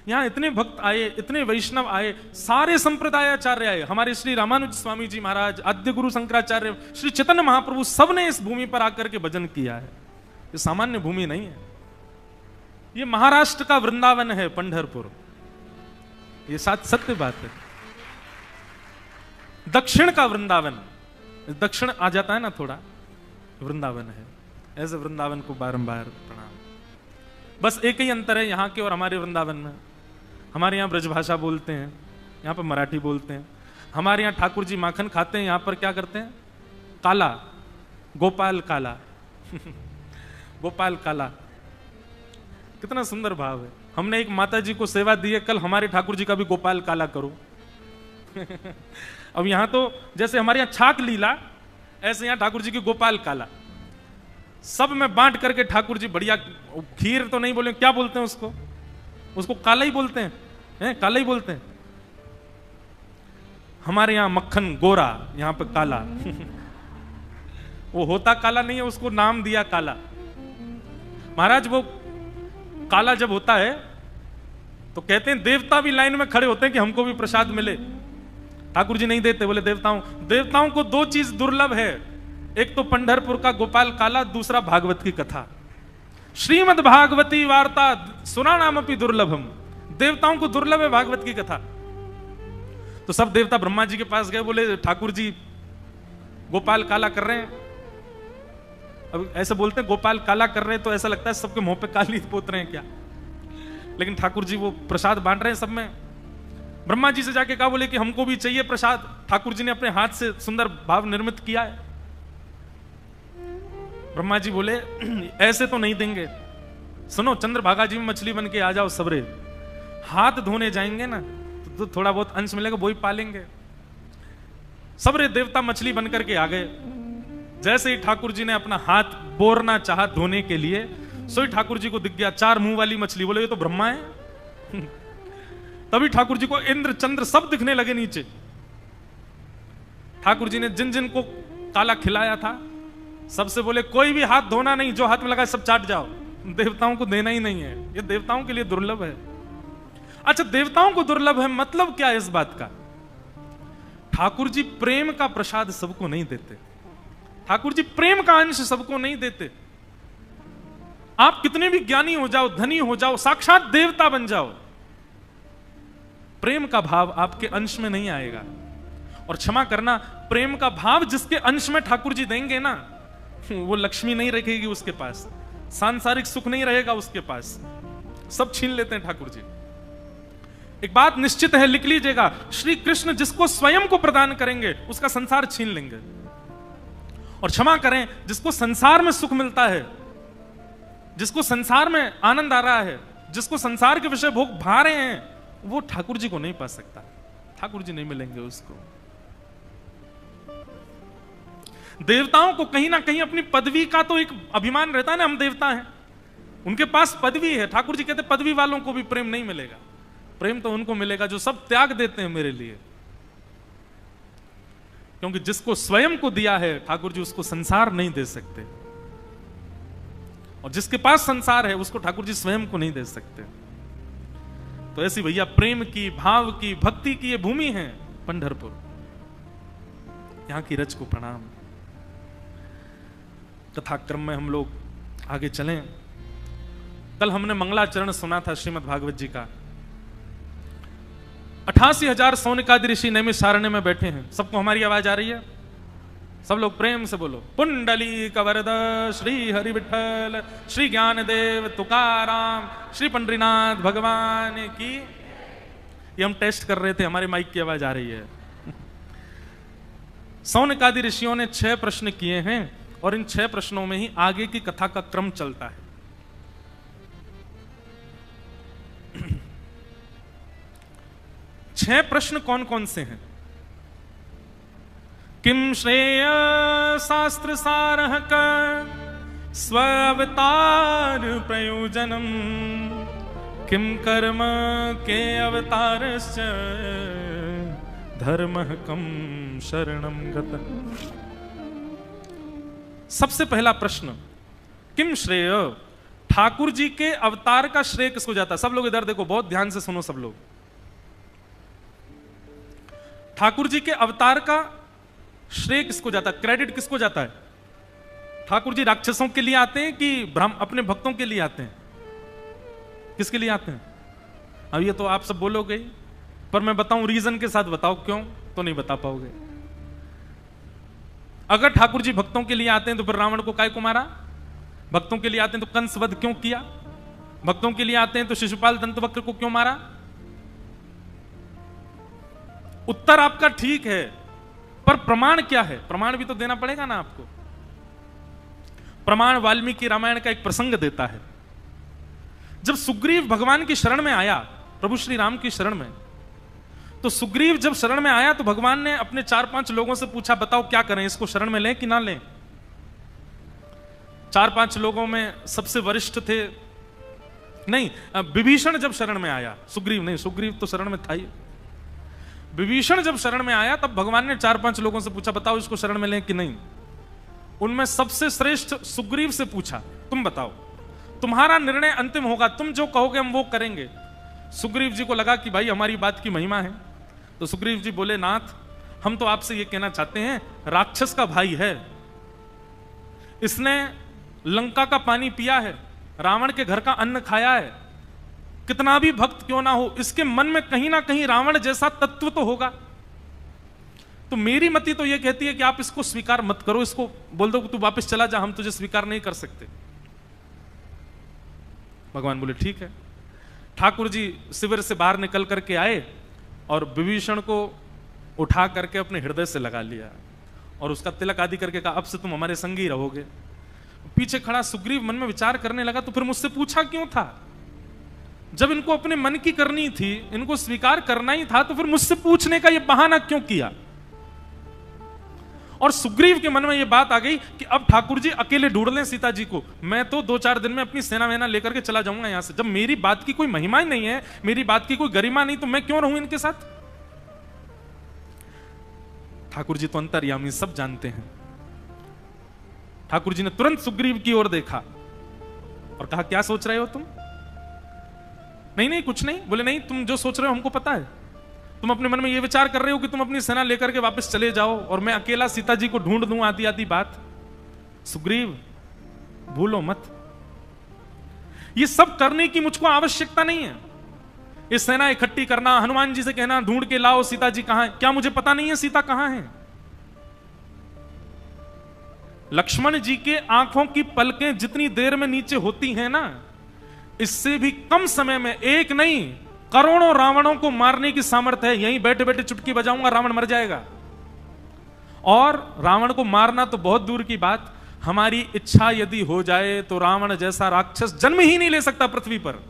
यहाँ इतने भक्त आए, इतने वैष्णव आए, सारे संप्रदायाचार्य आए, हमारे श्री रामानुज स्वामी जी महाराज, आद्य गुरु शंकराचार्य, श्री चैतन्य महाप्रभु, सब ने इस भूमि पर आकर के भजन किया है। ये सामान्य भूमि नहीं है, ये महाराष्ट्र का वृंदावन है पंढरपुर, ये सत्य बात है। दक्षिण का वृंदावन, दक्षिण आ जाता है ना थोड़ा, वृंदावन है। ऐसे वृंदावन को बारंबार प्रणाम। बस एक ही अंतर है यहाँ के और हमारे वृंदावन में। हमारे यहाँ ब्रजभाषा बोलते हैं, यहाँ पर मराठी बोलते हैं। हमारे यहाँ ठाकुर जी माखन खाते हैं, यहाँ पर क्या करते हैं? काला, गोपाल काला गोपाल काला, कितना सुंदर भाव है। हमने एक माता जी को सेवा दी है, कल हमारे ठाकुर जी का भी गोपाल काला करो अब यहाँ तो जैसे हमारे यहाँ छाक लीला, ऐसे यहाँ ठाकुर जी की गोपाल काला। सब में बांट करके ठाकुर जी बढ़िया, खीर तो नहीं बोले, क्या बोलते हैं उसको, उसको काला ही बोलते हैं, काला ही बोलते हैं। हमारे यहां मक्खन गोरा, यहां पे काला वो होता काला नहीं है, उसको नाम दिया काला। महाराज वो काला जब होता है तो कहते हैं देवता भी लाइन में खड़े होते हैं कि हमको भी प्रसाद मिले। ठाकुर जी नहीं देते, बोले देवताओं को दो चीज दुर्लभ है, एक तो पंढरपुर का गोपाल काला, दूसरा भागवत की कथा। श्रीमद् भागवती वार्ता सुना नाम अपनी दुर्लभम, देवताओं को दुर्लभ है भागवत की कथा। तो सब देवता ब्रह्मा जी के पास गए, बोले ठाकुर जी गोपाल काला कर रहे हैं। अब ऐसे बोलते हैं गोपाल काला कर रहे हैं तो ऐसा लगता है सबके मुंह पे काली पोत रहे हैं क्या, लेकिन ठाकुर जी वो प्रसाद बांट रहे हैं सब में। ब्रह्मा जी से जाके कहा, बोले कि हमको भी चाहिए प्रसाद। ठाकुर जी ने अपने हाथ से सुंदर भाव निर्मित किया है। ब्रह्मा जी बोले ऐसे तो नहीं देंगे, सुनो चंद्रभागा जी में मछली बन के आ जाओ सबरे, हाथ धोने जाएंगे ना तो थोड़ा बहुत अंश मिलेगा, वो ही पालेंगे। सबरे देवता मछली बन करके आ गए। जैसे ही ठाकुर जी ने अपना हाथ बोरना चाहा धोने के लिए, सो ही ठाकुर जी को दिख गया 4 मुंह वाली मछली। बोले ये तो ब्रह्मा है तभी ठाकुर जी को इंद्र चंद्र सब दिखने लगे नीचे। ठाकुर जी ने जिन जिन को काला खिलाया था सबसे बोले कोई भी हाथ धोना नहीं, जो हाथ में लगा सब चाट जाओ, देवताओं को देना ही नहीं है, ये देवताओं के लिए दुर्लभ है। अच्छा, देवताओं को दुर्लभ है मतलब क्या है इस बात का? ठाकुर जी प्रेम का प्रसाद सबको नहीं देते, ठाकुर जी प्रेम का अंश सबको नहीं देते। आप कितने भी ज्ञानी हो जाओ, धनी हो जाओ, साक्षात देवता बन जाओ, प्रेम का भाव आपके अंश में नहीं आएगा। और क्षमा करना, प्रेम का भाव जिसके अंश में ठाकुर जी देंगे ना, वो लक्ष्मी नहीं रहेगी उसके पास, सांसारिक सुख नहीं रहेगा उसके पास, सब छीन लेते हैं ठाकुर जी। एक बात निश्चित है, लिख लीजिएगा, श्री कृष्ण जिसको स्वयं को प्रदान करेंगे उसका संसार छीन लेंगे। और क्षमा करें, जिसको संसार में सुख मिलता है, जिसको संसार में आनंद आ रहा है, जिसको संसार के विषय भोग भा रहे हैं, वो ठाकुर जी को नहीं पा सकता, ठाकुर जी नहीं मिलेंगे उसको। देवताओं को कहीं ना कहीं अपनी पदवी का तो एक अभिमान रहता है ना, हम देवता हैं, उनके पास पदवी है। ठाकुर जी कहते पदवी वालों को भी प्रेम नहीं मिलेगा, प्रेम तो उनको मिलेगा जो सब त्याग देते हैं मेरे लिए। क्योंकि जिसको स्वयं को दिया है ठाकुर जी, उसको संसार नहीं दे सकते, और जिसके पास संसार है उसको ठाकुर जी स्वयं को नहीं दे सकते। तो ऐसी भैया प्रेम की, भाव की, भक्ति की ये भूमि है पंढरपुर, यहां की रज को प्रणाम। कथा क्रम में हम लोग आगे चलें। कल हमने मंगलाचरण सुना था श्रीमद् भागवत जी का। 88,000 सौनकादि ऋषि नैमिषारण्य में बैठे हैं। सबको हमारी आवाज आ रही है? सब लोग प्रेम से बोलो, पुंडली कवरद श्री हरि विठल, श्री ज्ञानदेव तुकाराम, श्री पंडरीनाथ भगवान की। ये हम टेस्ट कर रहे थे, हमारे माइक की आवाज आ रही है। सौनकादि ऋषियों ने 6 प्रश्न किए हैं और इन 6 प्रश्नों में ही आगे की कथा का क्रम चलता है। छह प्रश्न कौन कौन से हैं? किम श्रेय शास्त्र सारः का स्वावतार प्रयोजनम, किम कर्म के अवतारश्च धर्मः कम शरणं गतः। सबसे पहला प्रश्न, किम श्रेय, ठाकुर जी के अवतार का श्रेय किसको जाता है? सब लोग इधर देखो, बहुत ध्यान से सुनो सब लोग। ठाकुर जी के अवतार का श्रेय किसको जाता है, क्रेडिट किसको जाता है? ठाकुर जी राक्षसों के लिए आते हैं कि अपने भक्तों के लिए आते हैं? किसके लिए आते हैं? अब ये तो आप सब बोलोगे, पर मैं बताऊं रीजन के साथ, बताओ क्यों, तो नहीं बता पाओगे। अगर ठाकुर जी भक्तों के लिए आते हैं तो फिर रावण को काय को मारा? भक्तों के लिए आते हैं तो कंस वध क्यों किया? भक्तों के लिए आते हैं तो शिशुपाल दंतवक्र को क्यों मारा? उत्तर आपका ठीक है, पर प्रमाण क्या है? प्रमाण भी तो देना पड़ेगा ना आपको। प्रमाण वाल्मीकि रामायण का एक प्रसंग देता है। जब सुग्रीव भगवान की शरण में आया, प्रभु श्री राम की शरण में, तो सुग्रीव जब शरण में आया तो भगवान ने अपने 4-5 लोगों से पूछा, बताओ क्या करें, इसको शरण में लें कि ना लें? 4-5 लोगों में सबसे वरिष्ठ थे, नहीं, विभीषण जब शरण में आया, सुग्रीव नहीं, सुग्रीव तो शरण में था ही। विभीषण जब शरण में आया तब भगवान ने 4-5 लोगों से पूछा, बताओ इसको शरण में लें कि नहीं। उनमें सबसे श्रेष्ठ सुग्रीव से पूछा, तुम बताओ, तुम्हारा निर्णय अंतिम होगा, तुम जो कहोगे हम वो करेंगे। सुग्रीव जी को लगा कि भाई हमारी बात की महिमा है, तो सुग्रीव जी बोले, नाथ हम तो आपसे ये कहना चाहते हैं, राक्षस का भाई है, इसने लंका का पानी पिया है, रावण के घर का अन्न खाया है, कितना भी भक्त क्यों ना हो, इसके मन में कहीं ना कहीं रावण जैसा तत्व तो होगा। तो मेरी मति तो यह कहती है कि आप इसको स्वीकार मत करो, इसको बोल दो कि तू वापस चला जा, हम तुझे स्वीकार नहीं कर सकते। भगवान बोले ठीक है। ठाकुर जी शिविर से बाहर निकल करके आए और विभीषण को उठा करके अपने हृदय से लगा लिया और उसका तिलक आदि करके कहा, अब से तुम हमारे संग ही रहोगे। पीछे खड़ा सुग्रीव मन में विचार करने लगा, तो फिर मुझसे पूछा क्यों था? जब इनको अपने मन की करनी थी, इनको स्वीकार करना ही था, तो फिर मुझसे पूछने का यह बहाना क्यों किया? और सुग्रीव के मन में यह बात आ गई कि अब ठाकुर जी अकेले ढूंढ लें सीता जी को, मैं तो 2-4 दिन में अपनी सेना वेना लेकर के चला जाऊंगा यहां से। जब मेरी बात की कोई महिमा ही नहीं है, मेरी बात की कोई गरिमा नहीं, तो मैं क्यों रहूं इनके साथ? ठाकुर जी तो अंतर्यामी, सब जानते हैं। ठाकुर जी ने तुरंत सुग्रीव की ओर देखा और कहा, क्या सोच रहे हो तुम? नहीं नहीं कुछ नहीं। बोले नहीं, तुम जो सोच रहे हो हमको पता है, तुम अपने मन में ये विचार कर रहे हो कि तुम अपनी सेना लेकर के वापस चले जाओ और मैं अकेला सीता जी को ढूंढ दूं, आदि आदि बात। सुग्रीव भूलो मत, ये सब करने की मुझको आवश्यकता नहीं है। ये सेना इकट्ठी करना, हनुमान जी से कहना ढूंढ के लाओ सीता जी कहां है, क्या मुझे पता नहीं है सीता कहां है? लक्ष्मण जी के आंखों की पलकें जितनी देर में नीचे होती हैं ना, इससे भी कम समय में एक नहीं करोड़ों रावणों को मारने की सामर्थ्य है। यहीं बैठे बैठे चुटकी बजाऊंगा, रावण मर जाएगा। और रावण को मारना तो बहुत दूर की बात, हमारी इच्छा यदि हो जाए तो रावण जैसा राक्षस जन्म ही नहीं ले सकता पृथ्वी पर।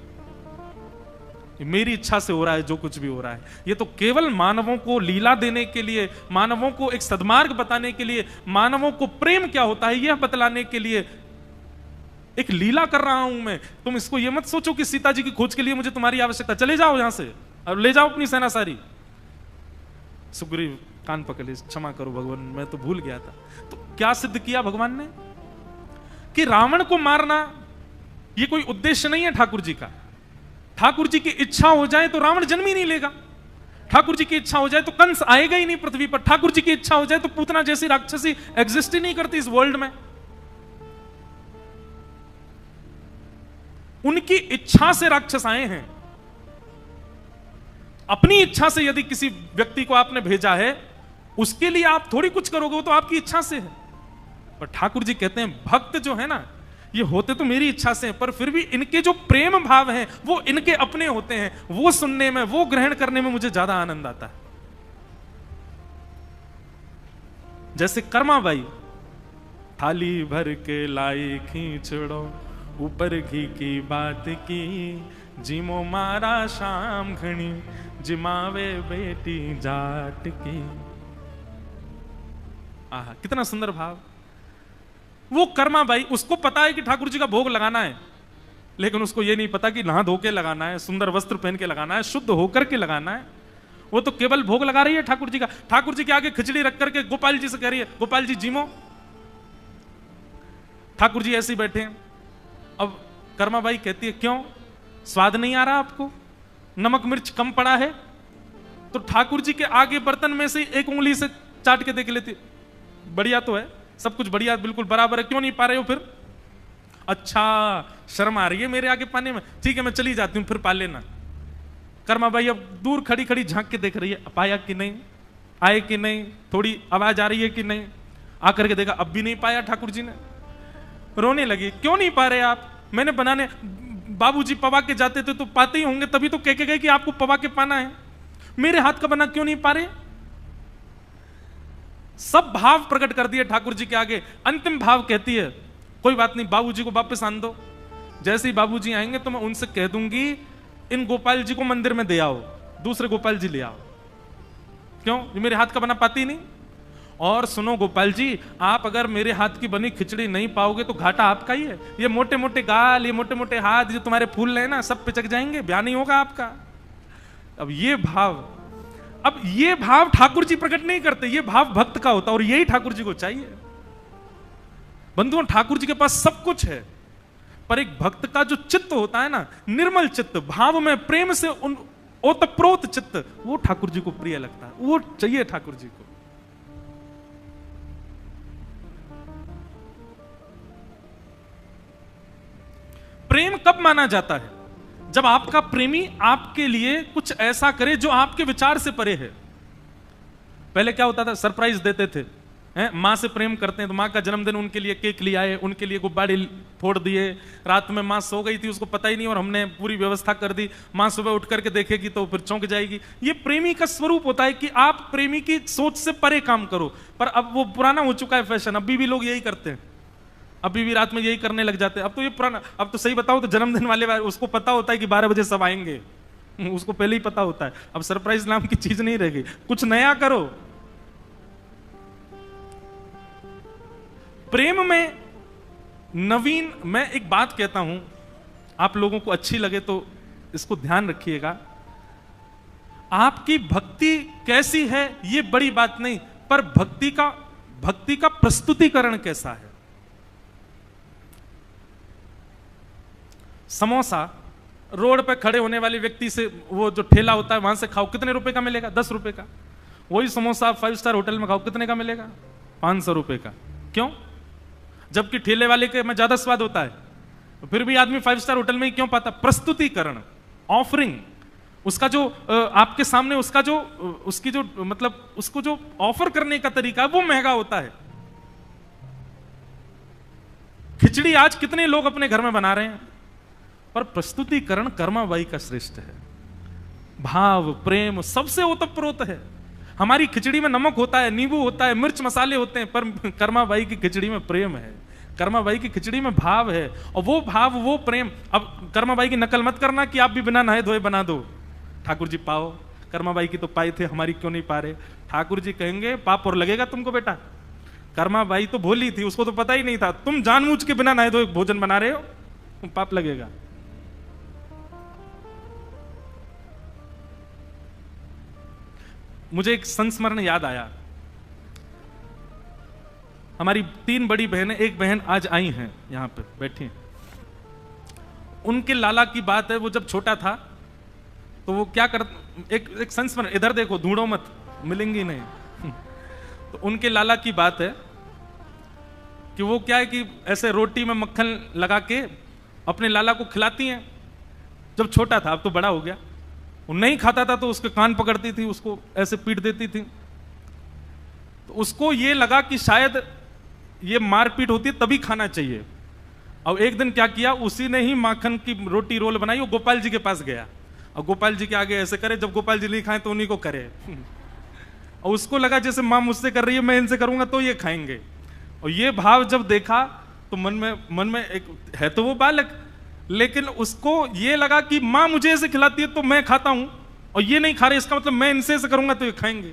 मेरी इच्छा से हो रहा है जो कुछ भी हो रहा है, ये तो केवल मानवों को लीला देने के लिए, मानवों को एक सद्मार्ग बताने के लिए, मानवों को प्रेम क्या होता है यह बतलाने के लिए एक लीला कर रहा हूं मैं। तुम इसको ये मत सोचो कि सीता जी की खोज के लिए मुझे तुम्हारी आवश्यकता, चले जाओ यहां से और ले जाओ अपनी सेना सारी। सुग्रीव कान पकड़े, क्षमा करो भगवान, मैं तो भूल गया था। तो क्या सिद्ध किया भगवान ने कि रावण को मारना ये कोई उद्देश्य नहीं है ठाकुर जी का। ठाकुर जी की इच्छा हो जाए तो रावण जन्म ही नहीं लेगा, ठाकुर जी की इच्छा हो जाए तो कंस आएगा ही नहीं पृथ्वी पर, ठाकुर जी की इच्छा हो जाए तो पूतना जैसी राक्षसी एग्जिस्ट ही नहीं करती इस वर्ल्ड में। उनकी इच्छा से राक्षस आए हैं। अपनी इच्छा से यदि किसी व्यक्ति को आपने भेजा है, उसके लिए आप थोड़ी कुछ करोगे, वो तो आपकी इच्छा से है। पर ठाकुर जी कहते हैं भक्त जो है ना, ये होते तो मेरी इच्छा से हैं, पर फिर भी इनके जो प्रेम भाव हैं वो इनके अपने होते हैं। वो सुनने में, वो ग्रहण करने में मुझे ज्यादा आनंद आता है। जैसे कर्माबाई थाली भर के लाई खींचड़ो, ऊपर घी की बात की, जिमो मारा शाम घनी, जिमावे बेटी जाट की। आहा, कितना सुंदर भाव। वो कर्मा भाई, उसको पता है कि ठाकुर जी का भोग लगाना है, लेकिन उसको ये नहीं पता कि नहा धो के लगाना है, सुंदर वस्त्र पहन के लगाना है, शुद्ध होकर के लगाना है। वो तो केवल भोग लगा रही है ठाकुर जी का। ठाकुर जी के आगे खिचड़ी रख करके गोपाल जी से कह रही है, गोपाल जी जीमो। ठाकुर जी ऐसे ही बैठे हैं। अब कर्मा बाई कहती है, क्यों, स्वाद नहीं आ रहा आपको, नमक मिर्च कम पड़ा है? तो ठाकुर जी के आगे बर्तन में से एक उंगली से चाट के देख लेती, बढ़िया तो है, सब कुछ बढ़िया, बिल्कुल बराबर है, क्यों नहीं पा रहे हो फिर? अच्छा, शर्म आ रही है मेरे आगे पाने में, ठीक है मैं चली जाती हूं, फिर पा लेना। कर्मा बाई अब दूर खड़ी खड़ी झांक के देख रही है, पाया कि नहीं, आए कि नहीं, थोड़ी आवाज आ रही है कि नहीं। आकर के देखा अब भी नहीं पाया ठाकुर जी ने। रोने लगी, क्यों नहीं पा रहे आप? मैंने बनाने, बाबूजी पवा के जाते थे तो पाते ही होंगे, तभी तो कह के गए कि आपको पवा के पाना है। मेरे हाथ का बना क्यों नहीं पा रहे? सब भाव प्रकट कर दिए ठाकुर जी के आगे। अंतिम भाव कहती है, कोई बात नहीं, बाबूजी को वापस आन दो। जैसे ही बाबूजी आएंगे तो मैं उनसे कह दूंगी इन गोपाल जी को मंदिर में दे आओ, दूसरे गोपाल जी ले आओ। क्यों, ये मेरे हाथ का बना पाती नहीं? और सुनो गोपाल जी, आप अगर मेरे हाथ की बनी खिचड़ी नहीं पाओगे तो घाटा आपका ही है। ये मोटे मोटे गाल, ये मोटे मोटे हाथ जो तुम्हारे फूल रहे हैं ना, सब पिचक जाएंगे, ब्याह नहीं होगा आपका। अब ये भाव ठाकुर जी प्रकट नहीं करते, ये भाव भक्त का होता, और यही ठाकुर जी को चाहिए। बंधुओं, ठाकुर जी के पास सब कुछ है, पर एक भक्त का जो चित्त होता है ना, निर्मल चित्त, भाव में प्रेम से ओतप्रोत चित्त, वो ठाकुर जी को प्रिय लगता है, वो चाहिए ठाकुर जी को। प्रेम कब माना जाता है? जब आपका प्रेमी आपके लिए कुछ ऐसा करे जो आपके विचार से परे है। पहले क्या होता था, सरप्राइज देते थे, माँ से प्रेम करते हैं तो माँ का जन्मदिन, उनके लिए केक ले आए, उनके लिए गुब्बारे फोड़ दिए, रात में माँ सो गई थी उसको पता ही नहीं और हमने पूरी व्यवस्था कर दी, माँ सुबह उठ करके देखेगी तो फिर चौंक जाएगी। ये प्रेमी का स्वरूप होता है कि आप प्रेमी की सोच से परे काम करो। पर अब वो पुराना हो चुका है फैशन, अभी भी लोग यही करते हैं, अभी भी रात में यही करने लग जाते हैं। अब तो ये पुराना, अब तो सही बताओ तो जन्मदिन वाले उसको पता होता है कि 12 बजे सब आएंगे, उसको पहले ही पता होता है। अब सरप्राइज नाम की चीज नहीं रहेगी, कुछ नया करो। प्रेम में नवीन, मैं एक बात कहता हूं, आप लोगों को अच्छी लगे तो इसको ध्यान रखिएगा। आपकी भक्ति कैसी है ये बड़ी बात नहीं, पर भक्ति का प्रस्तुतिकरण कैसा है। समोसा रोड पे खड़े होने वाले व्यक्ति से, वो जो ठेला होता है वहां से खाओ, कितने रुपए का मिलेगा? 10 रुपए का। वही समोसा 5 स्टार होटल में खाओ, कितने का मिलेगा? 500 रुपए का। क्यों? जबकि ठेले वाले के में ज्यादा स्वाद होता है, फिर भी आदमी 5 स्टार होटल में ही क्यों पाता? प्रस्तुतिकरण, ऑफरिंग, उसका जो आपके सामने उसका जो उसकी जो मतलब उसको जो ऑफर करने का तरीका है वो महंगा होता है। खिचड़ी आज कितने लोग अपने घर में बना रहे हैं, पर प्रस्तुतिकरण कर्माबाई का श्रेष्ठ है। भाव प्रेम सबसे ओतप्रोत है। हमारी खिचड़ी में नमक होता है, नींबू होता है, मिर्च मसाले होते हैं, पर कर्माबाई की खिचड़ी में प्रेम है, कर्माबाई की खिचड़ी में भाव है। और वो भाव, वो प्रेम, अब कर्माबाई की नकल मत करना कि आप भी बिना नहाए धोए बना दो। ठाकुर जी पाओ, कर्माबाई की तो पाए थे, हमारी क्यों नहीं पा रहे? ठाकुर जी कहेंगे पाप और लगेगा तुमको बेटा। कर्माबाई तो भोली थी, उसको तो पता ही नहीं था, तुम जानबूझ के बिना नहाए धोए भोजन बना रहे हो, पाप लगेगा। मुझे एक संस्मरण याद आया। हमारी 3 बड़ी बहनें, एक बहन आज आई हैं यहां पे बैठी हैं। उनके लाला की बात है, वो जब छोटा था तो वो क्या कर, एक संस्मरण, इधर देखो, ढूंढो मत, मिलेंगी नहीं। तो उनके लाला की बात है कि वो क्या है कि ऐसे रोटी में मक्खन लगा के अपने लाला को खिलाती हैं। जब छोटा था, अब तो बड़ा हो गया, वो नहीं खाता था तो उसके कान पकड़ती थी, उसको ऐसे पीट देती थी। तो उसको ये लगा कि शायद ये मारपीट होती है तभी खाना चाहिए। और एक दिन क्या किया, उसी ने ही माखन की रोटी रोल बनाई, वो गोपाल जी के पास गया और गोपाल जी के आगे ऐसे करे, जब गोपाल जी नहीं खाए तो उन्हीं को करे। और उसको लगा जैसे माँ मुझसे कर रही है, मैं इनसे करूंगा तो ये खाएंगे। और ये भाव जब देखा तो मन में एक है तो वो बालक, लेकिन उसको ये लगा कि मां मुझे ऐसे खिलाती है तो मैं खाता हूं, और ये नहीं खा रहे, इसका मतलब मैं इनसे ऐसे करूंगा तो ये खाएंगे।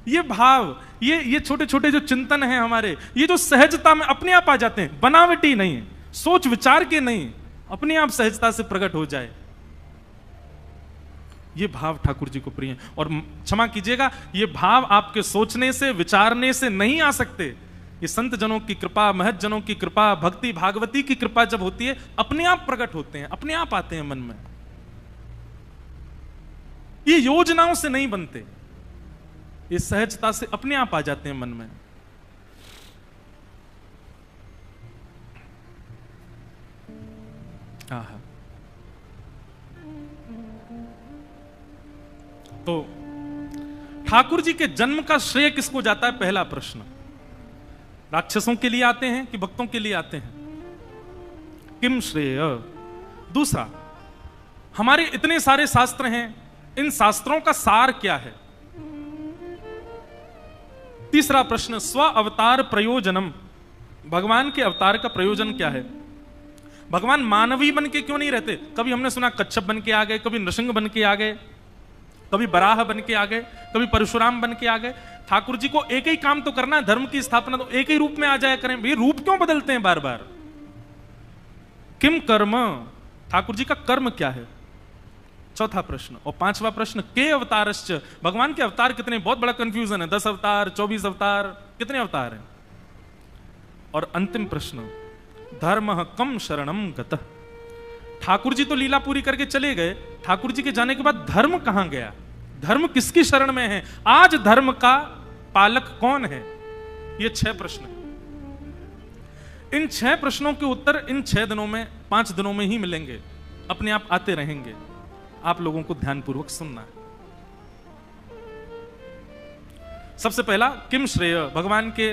ये भाव, ये छोटे छोटे जो चिंतन है हमारे, ये जो सहजता में अपने आप आ जाते हैं, बनावटी नहीं, सोच विचार के नहीं, अपने आप सहजता से प्रकट हो जाए, ये भाव ठाकुर जी को प्रिय है। और क्षमा कीजिएगा, ये भाव आपके सोचने से विचारने से नहीं आ सकते। ये संत जनों की कृपा, महत जनों की कृपा, भक्ति भागवती की कृपा जब होती है, अपने आप प्रकट होते हैं, अपने आप आते हैं मन में। ये योजनाओं से नहीं बनते, ये सहजता से अपने आप आ जाते हैं मन में। तो ठाकुर जी के जन्म का श्रेय किसको जाता है? पहला प्रश्न। राक्षसों के लिए आते हैं कि भक्तों के लिए आते हैं? किम श्रेय। दूसरा, हमारे इतने सारे शास्त्र हैं, इन शास्त्रों का सार क्या है? तीसरा प्रश्न, स्व अवतार प्रयोजनम, भगवान के अवतार का प्रयोजन क्या है? भगवान मानवी बन के क्यों नहीं रहते? कभी हमने सुना कच्छप बन के आ गए, कभी नृसिंह बन के आ गए, कभी बराह बन के आ गए, कभी परशुराम बन के आ गए। ठाकुर जी को एक ही काम तो करना है, धर्म की स्थापना, तो एक ही रूप में आ जाया करें। ये रूप क्यों बदलते हैं बार बार? किम कर्म, ठाकुर जी का कर्म क्या है? चौथा प्रश्न। और पांचवा प्रश्न, के अवतारश्च, भगवान के अवतार कितने? बहुत बड़ा कंफ्यूजन है, 10 अवतार, 24 अवतार, कितने अवतार हैं? और अंतिम प्रश्न, धर्म कम शरणम गतः, ठाकुर जी तो लीला पूरी करके चले गए, ठाकुर जी के जाने के बाद धर्म कहां गया? धर्म किसकी शरण में है? आज धर्म का पालक कौन है? ये 6 प्रश्न हैं। इन 6 प्रश्नों के उत्तर इन 6 दिनों में, 5 दिनों में ही मिलेंगे, अपने आप आते रहेंगे। आप लोगों को ध्यानपूर्वक सुनना है। सबसे पहला, किम श्रेय, भगवान के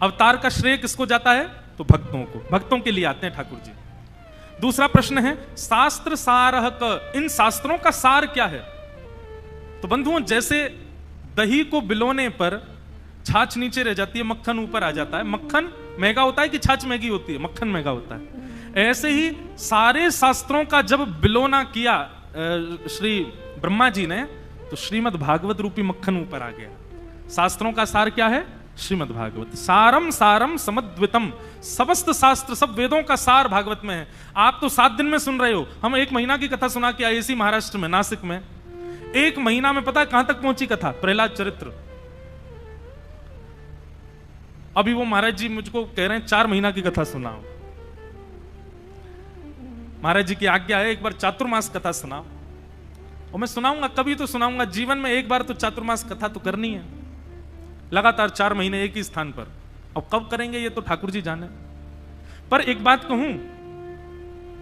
अवतार का श्रेय किसको जाता है? तो भक्तों को, भक्तों के लिए आते हैं ठाकुर जी। दूसरा प्रश्न है, शास्त्र सारह क, इन शास्त्रों का सार क्या है? तो बंधुओं, जैसे दही को बिलोने पर छाछ नीचे रह जाती है, मक्खन ऊपर आ जाता है। मक्खन महंगा होता है कि छाछ महंगी होती है? मक्खन महंगा होता है। ऐसे ही सारे शास्त्रों का जब बिलोना किया श्री ब्रह्मा जी ने, तो श्रीमद् भागवत रूपी मक्खन ऊपर आ गया। शास्त्रों का सार क्या है? श्रीमद् भागवत। सारम सारम समद्वितम, समस्त शास्त्र, सब वेदों का सार भागवत में है। आप तो 7 दिन में सुन रहे हो, हम 1 महीना की कथा सुना के आए इसी महाराष्ट्र में, नासिक में। 1 महीना में पता है कहां तक पहुंची कथा? प्रहलाद चरित्र। अभी वो महाराज जी मुझको कह रहे हैं 4 महीना की कथा सुनाओ। महाराज जी की आज्ञा है, एक बार चातुर्मास कथा सुनाओ। और मैं सुनाऊंगा, कभी तो सुनाऊंगा, जीवन में एक बार तो चातुर्मास कथा तो करनी है। लगातार 4 महीने एक ही स्थान पर। अब कब करेंगे ये तो ठाकुर जी जाने। पर एक बात कहूं,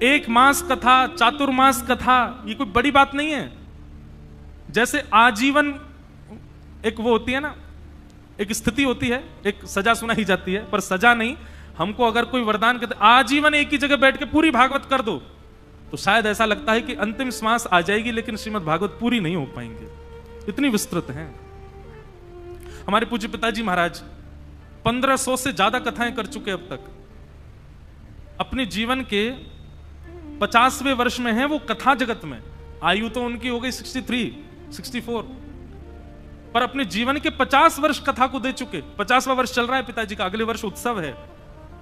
1 मास कथा, चातुर्मास कथा, ये कोई बड़ी बात नहीं है। जैसे आजीवन एक वो होती है ना, एक स्थिति होती है, एक सजा सुनाई जाती है, पर सजा नहीं। हमको अगर कोई वरदान कहते आजीवन एक ही जगह बैठ के पूरी भागवत कर दो, तो शायद ऐसा लगता है कि अंतिम श्वास आ जाएगी, लेकिन श्रीमद् भागवत पूरी नहीं हो पाएंगे, इतनी विस्तृत है। हमारे पूज्य पिताजी महाराज 1500 से ज्यादा कथाएं कर चुके अब तक। अपने जीवन के 50वें वर्ष में हैं वो कथा जगत में। आयु तो उनकी हो गई 63, 64, पर अपने जीवन के 50 वर्ष कथा को दे चुके। 50वां वर्ष चल रहा है पिताजी का, अगले वर्ष उत्सव है,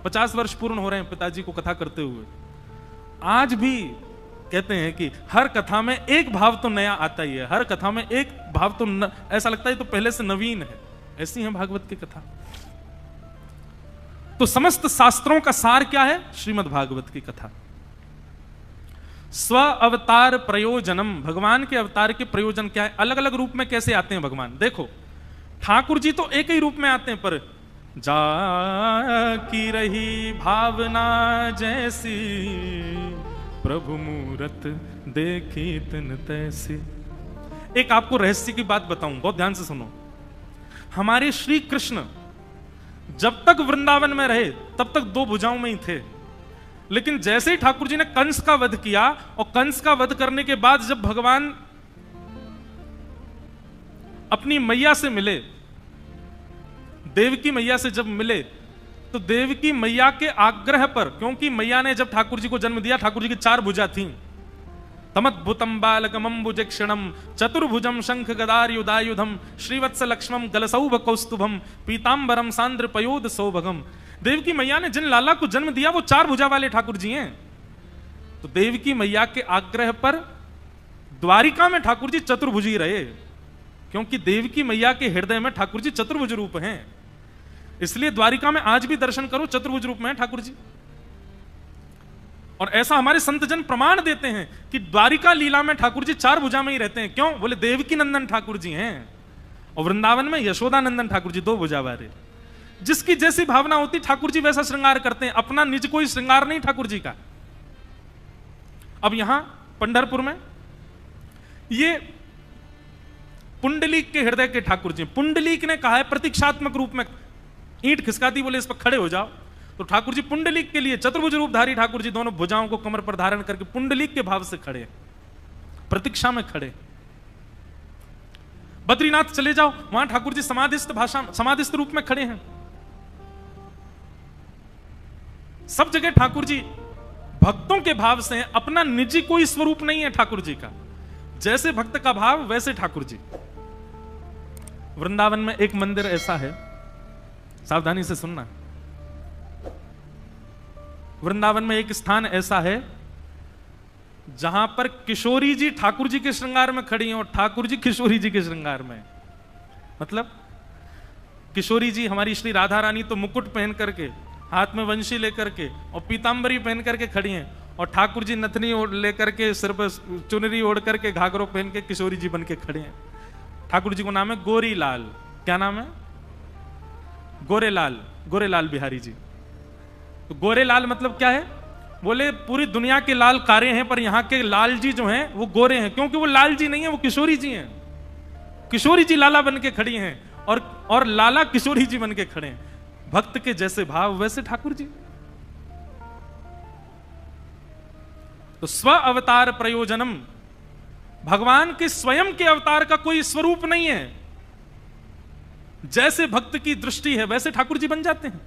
50 वर्ष पूर्ण हो रहे हैं पिताजी को कथा करते हुए। आज भी कहते हैं कि हर कथा में एक भाव तो नया आता ही है, हर कथा में एक भाव तो ऐसा लगता है तो पहले से नवीन है। ऐसी है भागवत की कथा। तो समस्त शास्त्रों का सार क्या है? श्रीमद् भागवत की कथा। स्व अवतार प्रयोजनम, भगवान के अवतार के प्रयोजन क्या है? अलग अलग रूप में कैसे आते हैं भगवान? देखो, ठाकुर जी तो एक ही रूप में आते हैं, पर जा की रही भावना जैसी, प्रभु मूरत देखी तिन तैसी। एक आपको रहस्य की बात बताऊं, बहुत ध्यान से सुनो। हमारे श्री कृष्ण जब तक वृंदावन में रहे तब तक 2 भुजाओं में ही थे, लेकिन जैसे ही ठाकुर जी ने कंस का वध किया, और कंस का वध करने के बाद जब भगवान अपनी मैया से मिले, देवकी मैया से जब मिले, तो देवकी मैया के आग्रह पर, क्योंकि मैया ने जब ठाकुर जी को जन्म दिया, ठाकुर जी की 4 भुजा थीं, तमद्भुतम बालकमंबुजक्षणम चतुर्भुजम शंख गदायुधायुधम श्रीवत्स लक्ष्मम गलसौभ कौस्तुभम पीतांबरम सांद्र पयोद सौभगम। देवकी मैया ने जिन लाला को जन्म दिया वो 4 भुजा वाले ठाकुर जी हैं। तो देवकी मैया के आग्रह पर द्वारिका में ठाकुर जी चतुर्भुजी रहे, क्योंकि देवकी मैया के हृदय में ठाकुर जी चतुर्भुज रूप हैं। इसलिए द्वारिका में आज भी दर्शन करो, चतुर्भुज रूप में है ठाकुर जी। और ऐसा हमारे संतजन प्रमाण देते हैं कि द्वारिका लीला में ठाकुर जी 4 भुजा में ही रहते हैं। क्यों? बोले देवकी नंदन ठाकुर जी हैं, और वृंदावन में यशोदा नंदन ठाकुर जी 2 भुजा वाले। जिसकी जैसी भावना होती ठाकुर जी वैसा श्रृंगार करते हैं, अपना निज कोई श्रृंगार नहीं ठाकुर जी का। अब यहां पंढरपुर में ये पुंडलीक के हृदय के ठाकुर जी, पुंडलीक ने कहा है प्रतीक्षात्मक रूप में, ईंट खिसकाती बोले इस पर खड़े हो जाओ, तो ठाकुर जी पुंडलीक के लिए चतुर्भुज रूपधारी ठाकुर जी दोनों भुजाओं को कमर पर धारण करके पुंडलीक के भाव से खड़े, प्रतीक्षा में खड़े। बद्रीनाथ चले जाओ, वहां ठाकुर जी समाधिस्थ रूप में खड़े हैं। सब जगह ठाकुर जी भक्तों के भाव से हैं, अपना निजी कोई स्वरूप नहीं है ठाकुर जी का। जैसे भक्त का भाव वैसे ठाकुर जी। वृंदावन में एक मंदिर ऐसा है, सावधानी से सुनना, वृंदावन में एक स्थान ऐसा है जहां पर किशोरी जी ठाकुर जी के श्रृंगार में खड़ी हैं और ठाकुर जी किशोरी जी के श्रृंगार में। मतलब किशोरी जी हमारी श्री राधा रानी तो मुकुट पहन करके, हाथ में वंशी लेकर के और पीतांबरी पहन करके खड़ी हैं, और ठाकुर जी नथनी लेकर के, सिर पर चुनरी ओढ़ करके, घाघरो पहन के किशोरी जी बन के खड़े हैं। ठाकुर जी को नाम है गोरी लाल। क्या नाम है? गोरेलाल, गोरेलाल बिहारी जी। तो गोरेलाल मतलब क्या है? बोले पूरी दुनिया के लाल कारे हैं, पर यहाँ के लाल जी जो हैं वो गोरे हैं, क्योंकि वो लाल जी नहीं है, वो किशोरी जी हैं। किशोरी जी लाला बन के खड़ी हैं और लाला किशोरी जी बन के खड़े हैं। भक्त के जैसे भाव वैसे ठाकुर जी। तो स्व अवतार प्रयोजनम, भगवान के स्वयं के अवतार का कोई स्वरूप नहीं है। जैसे भक्त की दृष्टि है वैसे ठाकुर जी बन जाते हैं,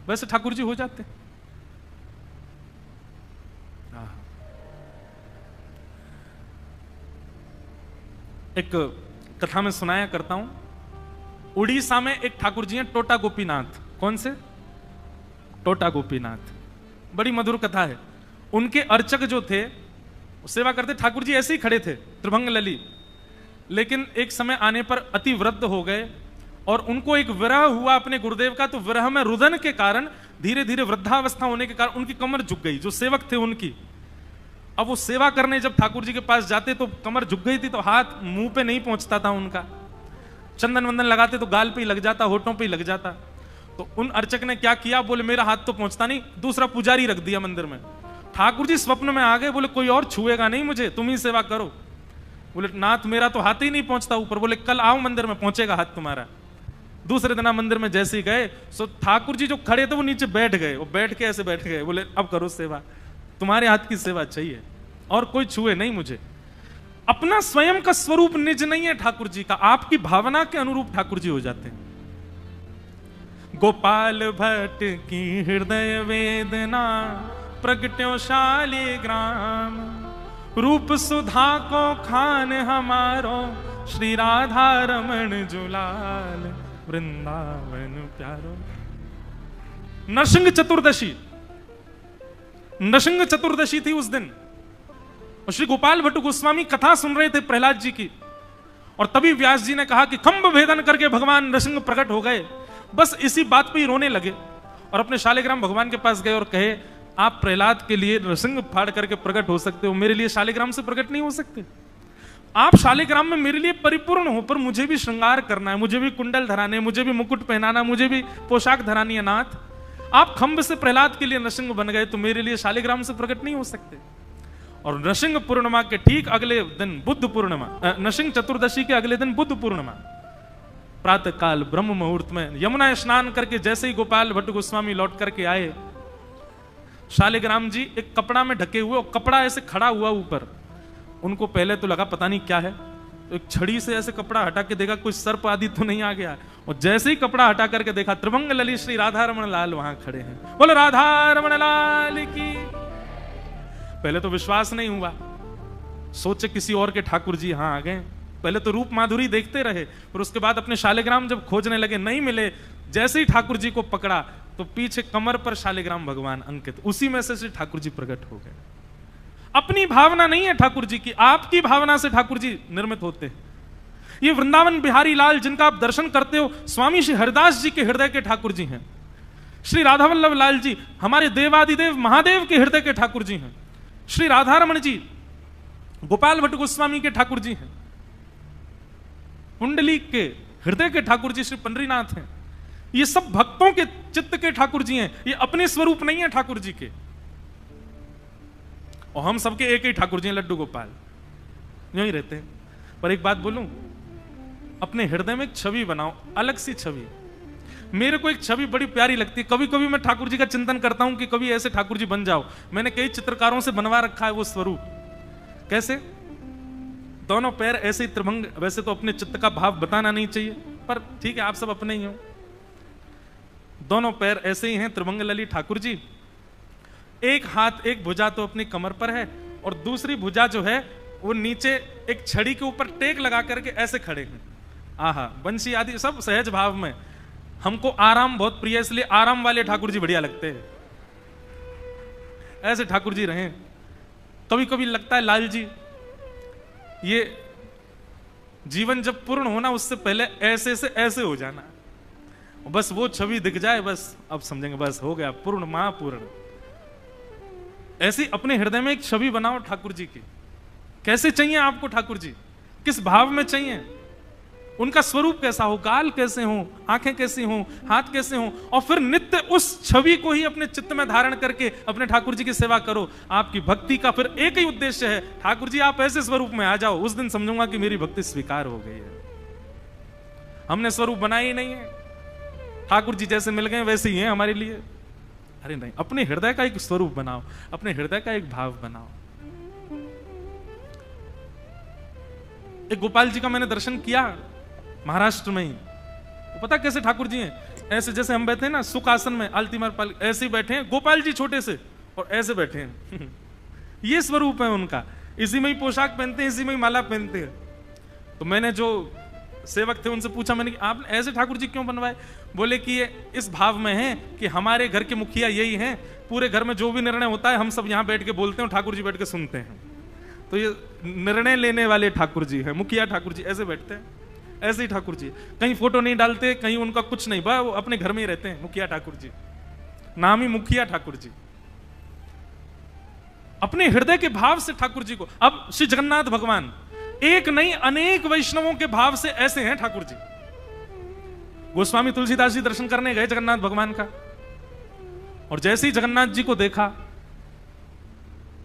वैसे ठाकुर जी हो जाते हैं। एक कथा में सुनाया करता हूं, उड़ीसा में एक ठाकुर जी हैं टोटा गोपीनाथ। कौन से? टोटा गोपीनाथ। बड़ी मधुर कथा है। उनके अर्चक जो थे सेवा करते, ठाकुर जी ऐसे ही खड़े थे त्रिभंग लली, लेकिन एक समय आने पर अति वृद्ध हो गए और उनको एक विरह हुआ अपने गुरुदेव का। तो विरह में रुदन के कारण, धीरे धीरे वृद्धावस्था होने के कारण उनकी कमर झुक गई, जो सेवक थे उनकी। अब वो सेवा करने जब ठाकुर जी के पास जाते तो कमर झुक गई थी, तो हाथ मुंह पे नहीं पहुंचता था उनका। चंदन वंदन लगाते तो गाल पे ही लग जाता, होठों पे ही लग जाता। तो उन अर्चक ने क्या किया, बोले मेरा हाथ तो पहुंचता नहीं, दूसरा पुजारी रख दिया मंदिर में। ठाकुर जी स्वप्न में आ गए, बोले कोई और छुएगा नहीं मुझे, तुम ही सेवा करो। बोले नाथ मेरा तो हाथ ही नहीं पहुंचता ऊपर। बोले कल आओ मंदिर में, पहुंचेगा हाथ तुम्हारा। दूसरे दिन मंदिर में जैसे ही गए, सो ठाकुर जी जो खड़े थे वो नीचे बैठ गए, वो बैठ के ऐसे बैठ गए। बोले अब करो सेवा, तुम्हारे हाथ की सेवा चाहिए और कोई छुए नहीं मुझे। अपना स्वयं का स्वरूप निज नहीं है ठाकुर जी का, आपकी भावना के अनुरूप ठाकुर जी हो जाते हैं। गोपाल भट्ट की हृदय वेदना प्रगट्यो शालिग्राम, रूप सुधा को खान हमारो श्री राधा रमण जुलाल, वृंदावन प्यारो। नरसिंह चतुर्दशी, नरसिंह चतुर्दशी थी उस दिन, और श्री गोपाल भट्ट गोस्वामी कथा सुन रहे थे प्रहलाद जी की, और तभी व्यास जी ने कहा कि खंभ भेदन करके भगवान नरसिंह प्रकट हो गए। बस इसी बात पे ही रोने लगे और अपने शालिग्राम भगवान के पास गए और कहे आप प्रहलाद के लिए नरसिंह फाड़ करके प्रकट हो सकते हो, मेरे लिए शालिग्राम से प्रकट नहीं हो सकते। आप शालिग्राम में मेरे लिए परिपूर्ण हो, पर मुझे भी श्रृंगार करना है, मुझे भी कुंडल धराने, मुझे भी मुकुट पहनाना, मुझे भी पोशाक धरानी है नाथ। आप खंभ से प्रहलाद के लिए नरसिंह बन गए, तो मेरे लिए शालिग्राम से प्रकट नहीं हो सकते। और नरसिंह पूर्णिमा के ठीक अगले दिन बुद्ध पूर्णिमा, नरसिंह चतुर्दशी के अगले दिन बुद्ध पूर्णिमा, प्रातः काल ब्रह्म मुहूर्त में यमुना स्नान करके जैसे ही गोपाल भट्ट गोस्वामी लौट करके आए, शालिग्राम जी एक कपड़ा में ढके हुए, और कपड़ा ऐसे खड़ा हुआ ऊपर। उनको पहले तो लगा पता नहीं क्या है, तो एक छड़ी से ऐसे कपड़ा हटा के देखा कोई सर्प आदि तो नहीं आ गया, और जैसे ही कपड़ा हटा करके देखा त्रिभंग लली श्री राधा रमण लाल वहां खड़े हैं। बोलो राधा रमण लाल की। पहले तो विश्वास नहीं हुआ, सोचे किसी और के ठाकुर जी यहां आ गए। पहले तो रूप माधुरी देखते रहे, पर उसके बाद अपने शालिग्राम जब खोजने लगे नहीं मिले। जैसे ही ठाकुर जी को पकड़ा तो पीछे कमर पर शालिग्राम भगवान अंकित, उसी में से श्री ठाकुर जी प्रकट हो गए। अपनी भावना नहीं है ठाकुर जी की, आपकी भावना से ठाकुर जी निर्मित होते हैं। ये वृंदावन बिहारी लाल जिनका आप दर्शन करते हो, स्वामी श्री हरिदास जी के हृदय के ठाकुर जी हैं। श्री राधा वल्लभ लाल जी हमारे देवादिदेव महादेव के हृदय के ठाकुर जी हैं। श्री राधारमण जी गोपाल भट्ट गोस्वामी के ठाकुर जी हैं। पुंडलीक के हृदय के ठाकुर जी श्री पंडरीनाथ हैं। ये सब भक्तों के चित्त के ठाकुर जी हैं, ये अपने स्वरूप नहीं है ठाकुर जी के। और हम सबके एक ही ठाकुर जी हैं, लड्डू गोपाल, यूं ही रहते हैं। पर एक बात बोलूं, अपने हृदय में एक छवि बनाओ, अलग सी छवि। मेरे को एक छवि बड़ी प्यारी लगती है, कभी कभी मैं ठाकुर जी का चिंतन करता हूं कि कभी ऐसे ठाकुर जी बन जाओ। मैंने कई चित्रकारों से बनवा रखा है वो स्वरूप। कैसे? दोनों पैर ऐसे ही त्रिभंग, वैसे तो अपने चित्त का भाव बताना नहीं चाहिए, पर ठीक है आप सब अपने ही हो। दोनों पैर ऐसे ही हैं त्रिभंग लली ठाकुर जी। एक हाथ, एक भुजा तो अपनी कमर पर है, और दूसरी भुजा जो है वो नीचे एक छड़ी के ऊपर टेक लगा करके ऐसे खड़े हैं। आहा, बंसी आदि सब सहज भाव में। हमको आराम बहुत प्रिय है, इसलिए आराम वाले ठाकुर जी बढ़िया लगते हैं। ऐसे ठाकुर जी रहे। कभी कभी लगता है लाल जी, ये जीवन जब पूर्ण होना उससे पहले ऐसे से ऐसे हो जाना, बस वो छवि दिख जाए, बस अब समझेंगे बस हो गया, पूर्ण महापूर्ण। ऐसी अपने हृदय में एक छवि बनाओ ठाकुर जी की। कैसे चाहिए आपको ठाकुर जी, किस भाव में चाहिए, उनका स्वरूप कैसा हो, गाल कैसे हो, आंखें कैसी हो, हाथ कैसे हो, और फिर नित्य उस छवि को ही अपने चित्त में धारण करके अपने ठाकुर जी की सेवा करो। आपकी भक्ति का फिर एक ही उद्देश्य है, ठाकुर जी आप ऐसे स्वरूप में आ जाओ, उस दिन समझूंगा कि मेरी भक्ति स्वीकार हो गई है। हमने स्वरूप बनाया ही नहीं है, ठाकुर जी जैसे मिल गए वैसे ही हैं हमारे लिए। अरे नहीं, अपने हृदय का एक स्वरूप बनाओ, अपने हृदय का एक भाव बनाओ। एक गोपाल जी का मैंने दर्शन किया महाराष्ट्र में ही। वो पता कैसे ठाकुर जी हैं, ऐसे जैसे हम बैठे हैं ना सुख आसन में, आलती मार पाल, ऐसे ही बैठे हैं गोपाल जी छोटे से, और ऐसे बैठे हैं। ये स्वरूप है उनका, इसी में ही पोशाक पहनते हैं, इसी में ही माला पहनते हैं। तो मैंने जो सेवक थे उनसे पूछा मैंने कि आपने ऐसे ठाकुर जी क्यों बनवाए? बोले कि ये इस भाव में है कि हमारे घर के मुखिया यही हैं, पूरे घर में जो भी निर्णय होता है हम सब यहाँ बैठ के बोलते हैं, ठाकुर जी बैठ के सुनते हैं। तो ये निर्णय लेने वाले ठाकुर जी हैं, मुखिया ठाकुर जी ऐसे बैठते हैं। ऐसे ही ठाकुर जी कहीं फोटो नहीं डालते, कहीं उनका कुछ नहीं, बस वो अपने घर में ही रहते हैं, मुखिया ठाकुर जी, नाम ही मुखिया ठाकुर जी। अपने हृदय के भाव से ठाकुर जी को, अब श्री जगन्नाथ भगवान एक नहीं अनेक वैष्णवों के भाव से ऐसे हैं ठाकुर जी। गोस्वामी तुलसीदास जी दर्शन करने गए जगन्नाथ भगवान का, और जैसे ही जगन्नाथ जी को देखा,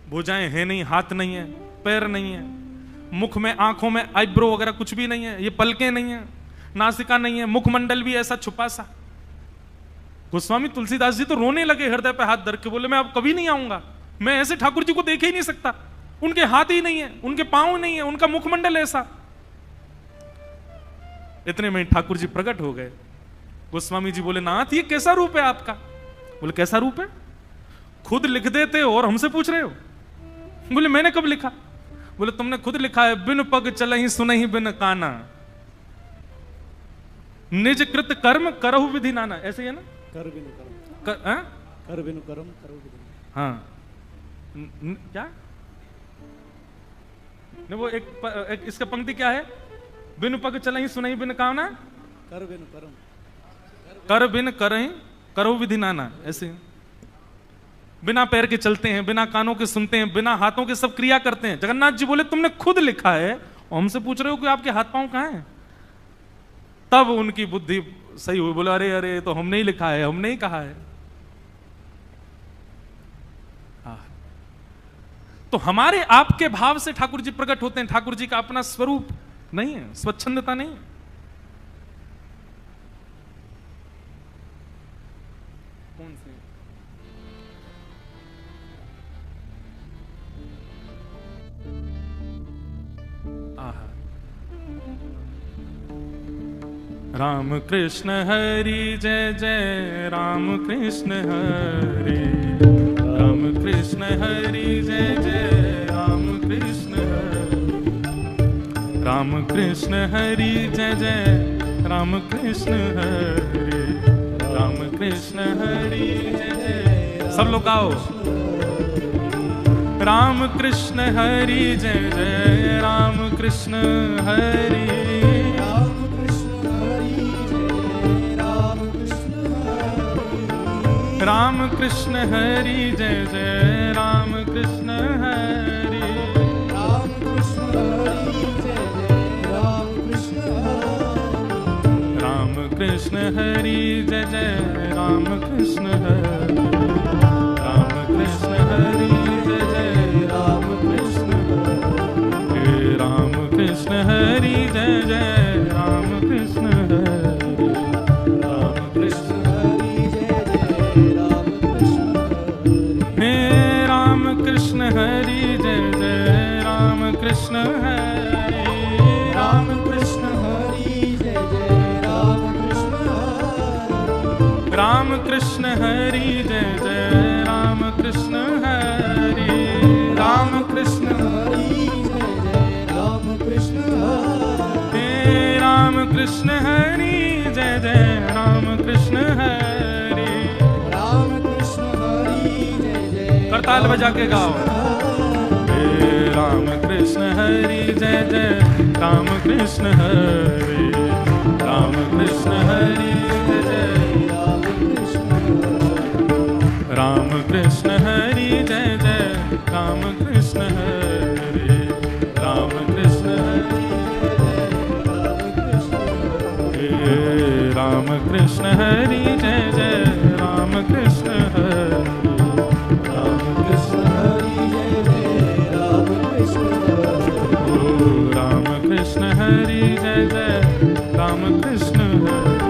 भुजाएं है नहीं, हाथ नहीं है, पैर नहीं है, मुख में आंखों में आईब्रो वगैरह कुछ भी नहीं है, ये पलकें नहीं है, नासिका नहीं है, मुखमंडल भी ऐसा छुपा सा। गोस्वामी तुलसीदास जी तो रोने लगे, हृदय पे हाथ धर के बोले मैं अब कभी नहीं आऊंगा, मैं ऐसे ठाकुर जी को देख ही नहीं सकता। उनके हाथ ही नहीं है, उनके पांव नहीं है, उनका मुखमंडल ऐसा। इतने में ठाकुर जी प्रकट हो गए। गोस्वामी जी बोले नाथ ये कैसा रूप है आपका? बोले कैसा रूप है? खुद लिख देते हो और हमसे पूछ रहे हो? बोले मैंने कब लिखा? बोले तुमने खुद लिखा है, बिन पग चलहि सुनहि बिन काना, निज कृत कर्म करहु विधि नाना। ऐसे ही है ना, कर बिनु कर्म, कर बिनु कर्म करहु विधि। हाँ क्या नहीं, वो एक इसका पंक्ति क्या है, बिन पग चलहि सुनहि बिन काना, कर बिनु कर्म, कर बिन करहि करहु विधि नाना। ऐसे बिना पैर के चलते हैं, बिना कानों के सुनते हैं, बिना हाथों के सब क्रिया करते हैं। जगन्नाथ जी बोले तुमने खुद लिखा है और हमसे पूछ रहे हो कि आपके हाथ पांव कहां हैं? तब उनकी बुद्धि सही हुई, बोला अरे अरे तो हमने ही लिखा है, हमने ही कहा है। तो हमारे आपके भाव से ठाकुर जी प्रकट होते हैं। ठाकुर जी का अपना स्वरूप नहीं है, स्वच्छंदता नहीं है। कौन से राम कृष्ण हरि जय जय राम कृष्ण हरि, राम कृष्ण हरि जय जय राम कृष्ण हरि, राम कृष्ण हरि जय जय राम कृष्ण हरि, राम कृष्ण हरि जय जय। सब लोग गाओ, राम कृष्ण हरि जय जय राम कृष्ण हरि, राम कृष्ण हरि जय जय राम कृष्ण हरि, राम कृष्ण हरि जय जय राम कृष्ण हरि, राम कृष्ण हरि जय जय राम कृष्ण हरि, राम कृष्ण हरि जय जय राम कृष्ण हरि, राम कृष्ण हरि जय जय राम कृष्ण हरि, राम कृष्ण कृष्ण हरि जय जय राम कृष्ण हरि, राम कृष्ण हरि जय जय राम कृष्ण हरि, राम कृष्ण हरि जय जय राम कृष्ण हरि, राम कृष्ण हरि जय जय राम कृष्ण हरि जय जय राम कृष्ण हरि। राम कृष्ण हरि जय जय। करताल बजा के गाओ। राम कृष्ण हरि जय जय राम कृष्ण हरि। राम कृष्ण हरि जय जय राम कृष्ण हरि जय जय राम कृष्ण हरि। राम कृष्ण हरि राम कृष्ण हरि जय जय राम कृष्ण हरि। राम कृष्ण हरि जय जय राम कृष्ण हरि। राम कृष्ण हरि जय जय राम कृष्ण हरि।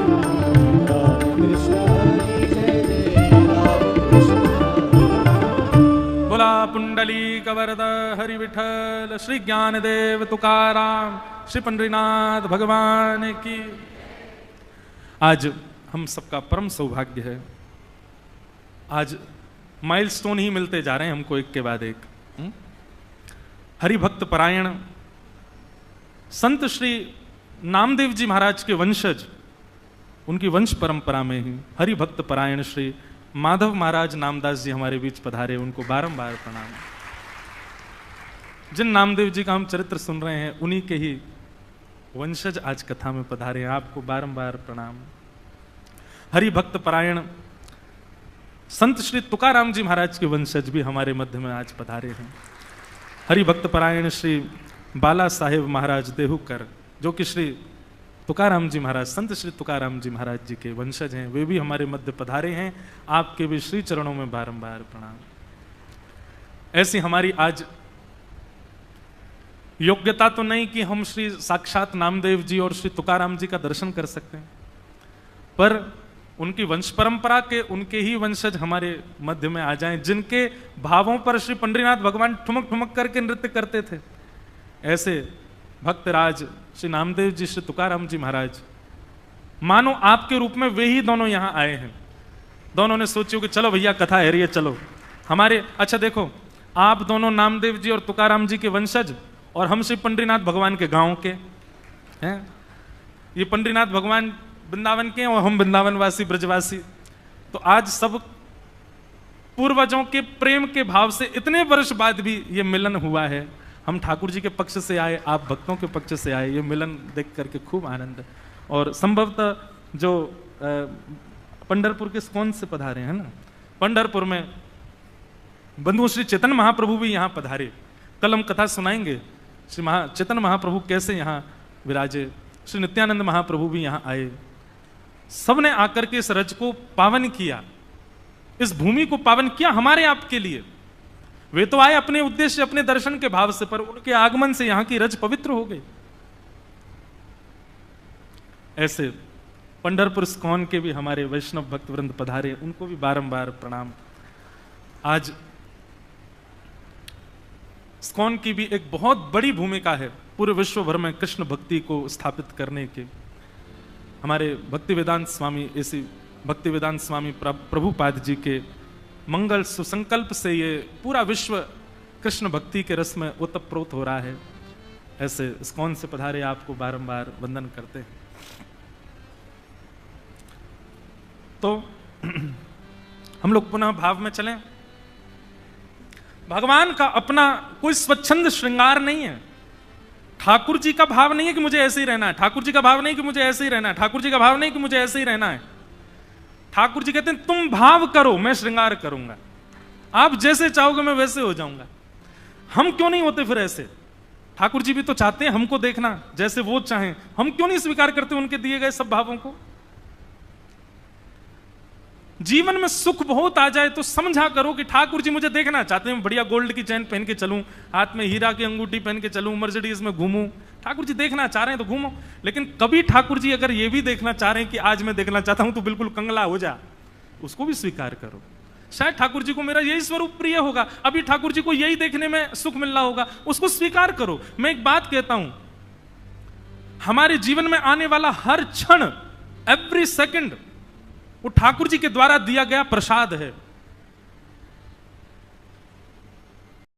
राम कृष्ण हरि जय जय राम कृष्ण हरि। बोला पुंडलीक वरद हरि विठल श्री ज्ञानदेव तुकाराम श्री पंडरीनाथ भगवान की। आज हम सबका परम सौभाग्य है, आज माइलस्टोन ही मिलते जा रहे हैं हमको एक के बाद एक। हरि भक्त परायण संत श्री नामदेव जी महाराज के वंशज, उनकी वंश परंपरा में ही हरि भक्त परायण श्री माधव महाराज नामदास जी हमारे बीच पधारे, उनको बारंबार प्रणाम। जिन नामदेव जी का हम चरित्र सुन रहे हैं उन्हीं के ही वंशज आज कथा में पधारे हैं, आपको बारंबार प्रणाम। हरि भक्त परायण संत श्री तुकाराम जी महाराज के वंशज भी हमारे मध्य में आज पधारे हैं। हरि भक्त परायण श्री बाला साहेब महाराज देहुकर, जो कि श्री तुकाराम जी महाराज, संत श्री तुकाराम जी महाराज जी के वंशज हैं, वे भी हमारे मध्य पधारे हैं। आपके भी श्री चरणों में बारंबार प्रणाम। ऐसी हमारी आज योग्यता तो नहीं कि हम श्री साक्षात नामदेव जी और श्री तुकाराम जी का दर्शन कर सकते हैं, पर उनकी वंश परंपरा के उनके ही वंशज हमारे मध्य में आ जाएं, जिनके भावों पर श्री पंडरीनाथ भगवान ठुमक ठुमक करके नृत्य करते थे। ऐसे भक्तराज श्री नामदेव जी, श्री तुकाराम जी महाराज, मानो आपके रूप में वे ही दोनों यहां आए हैं। दोनों ने सोचियो कि चलो भैया कथा है रही है, चलो हमारे, अच्छा देखो आप दोनों नामदेव जी और तुकाराम जी के वंशज और हम श्री पंडरीनाथ भगवान के गांव के हैं। ये पंडरीनाथ भगवान वृंदावन के और हम वृंदावनवासी ब्रजवासी। तो आज सब पूर्वजों के प्रेम के भाव से इतने वर्ष बाद भी ये मिलन हुआ है। हम ठाकुर जी के पक्ष से आए, आप भक्तों के पक्ष से आए, ये मिलन देख करके खूब आनंद। और संभवतः जो पंढरपुर के स्कॉन से पधारे हैं ना, पंढरपुर में बंधु श्री चेतन महाप्रभु भी यहाँ पधारे। कल हम कथा सुनाएंगे श्री चेतन महाप्रभु कैसे यहाँ विराजे। श्री नित्यानंद महाप्रभु भी यहाँ आए। सबने आकर के इस रज को पावन किया, इस भूमि को पावन किया हमारे आपके लिए। वे तो आए अपने उद्देश्य, अपने दर्शन के भाव से, पर उनके आगमन से यहाँ की रज पवित्र हो गई। ऐसे पंढरपुर स्कॉन के भी हमारे वैष्णव भक्त वृंद पधारे, उनको भी बारंबार प्रणाम। आज स्कॉन की भी एक बहुत बड़ी भूमिका है पूरे विश्व भर में कृष्ण भक्ति को स्थापित करने के। हमारे भक्ति वेदांत स्वामी, ऐसी भक्ति वेदांत स्वामी प्रभुपाद जी के मंगल सुसंकल्प से ये पूरा विश्व कृष्ण भक्ति के रस में ओतप्रोत हो रहा है। ऐसे स्कॉन से पधारे आपको बारंबार वंदन करते हैं। तो हम लोग पुनः भाव में चलें। भगवान का अपना कोई स्वच्छंद श्रृंगार नहीं है। ठाकुर जी का भाव नहीं है कि मुझे ऐसे ही रहना है, ठाकुर जी का भाव नहीं कि मुझे ऐसे ही रहना है, ठाकुर जी का भाव नहीं कि मुझे ऐसे ही रहना है। ठाकुर जी कहते हैं तुम भाव करो, मैं श्रृंगार करूंगा, आप जैसे चाहोगे मैं वैसे हो जाऊंगा। हम क्यों नहीं होते फिर ऐसे? ठाकुर जी भी तो चाहते हैं हमको देखना जैसे वो चाहें, हम क्यों नहीं स्वीकार करते उनके दिए गए सब भावों को? जीवन में सुख बहुत आ जाए तो समझा करो कि ठाकुर जी मुझे देखना चाहते हैं, बढ़िया गोल्ड की चैन पहन के चलूं, हाथ में हीरा की अंगूठी पहन के चलूं, मर्सिडीज में घूमूं। ठाकुर जी देखना चाह रहे हैं तो घूमो। लेकिन कभी ठाकुर जी अगर ये भी देखना चाह रहे हैं कि आज मैं देखना चाहता हूं तो बिल्कुल कंगला हो जा, उसको भी स्वीकार करो। शायद ठाकुर जी को मेरा यही स्वरूप प्रिय होगा, अभी ठाकुर जी को यही देखने में सुख मिल रहा होगा, उसको स्वीकार करो। मैं एक बात कहता हूं, हमारे जीवन में आने वाला हर क्षण, एवरी सेकंड वो ठाकुर जी के द्वारा दिया गया प्रसाद है।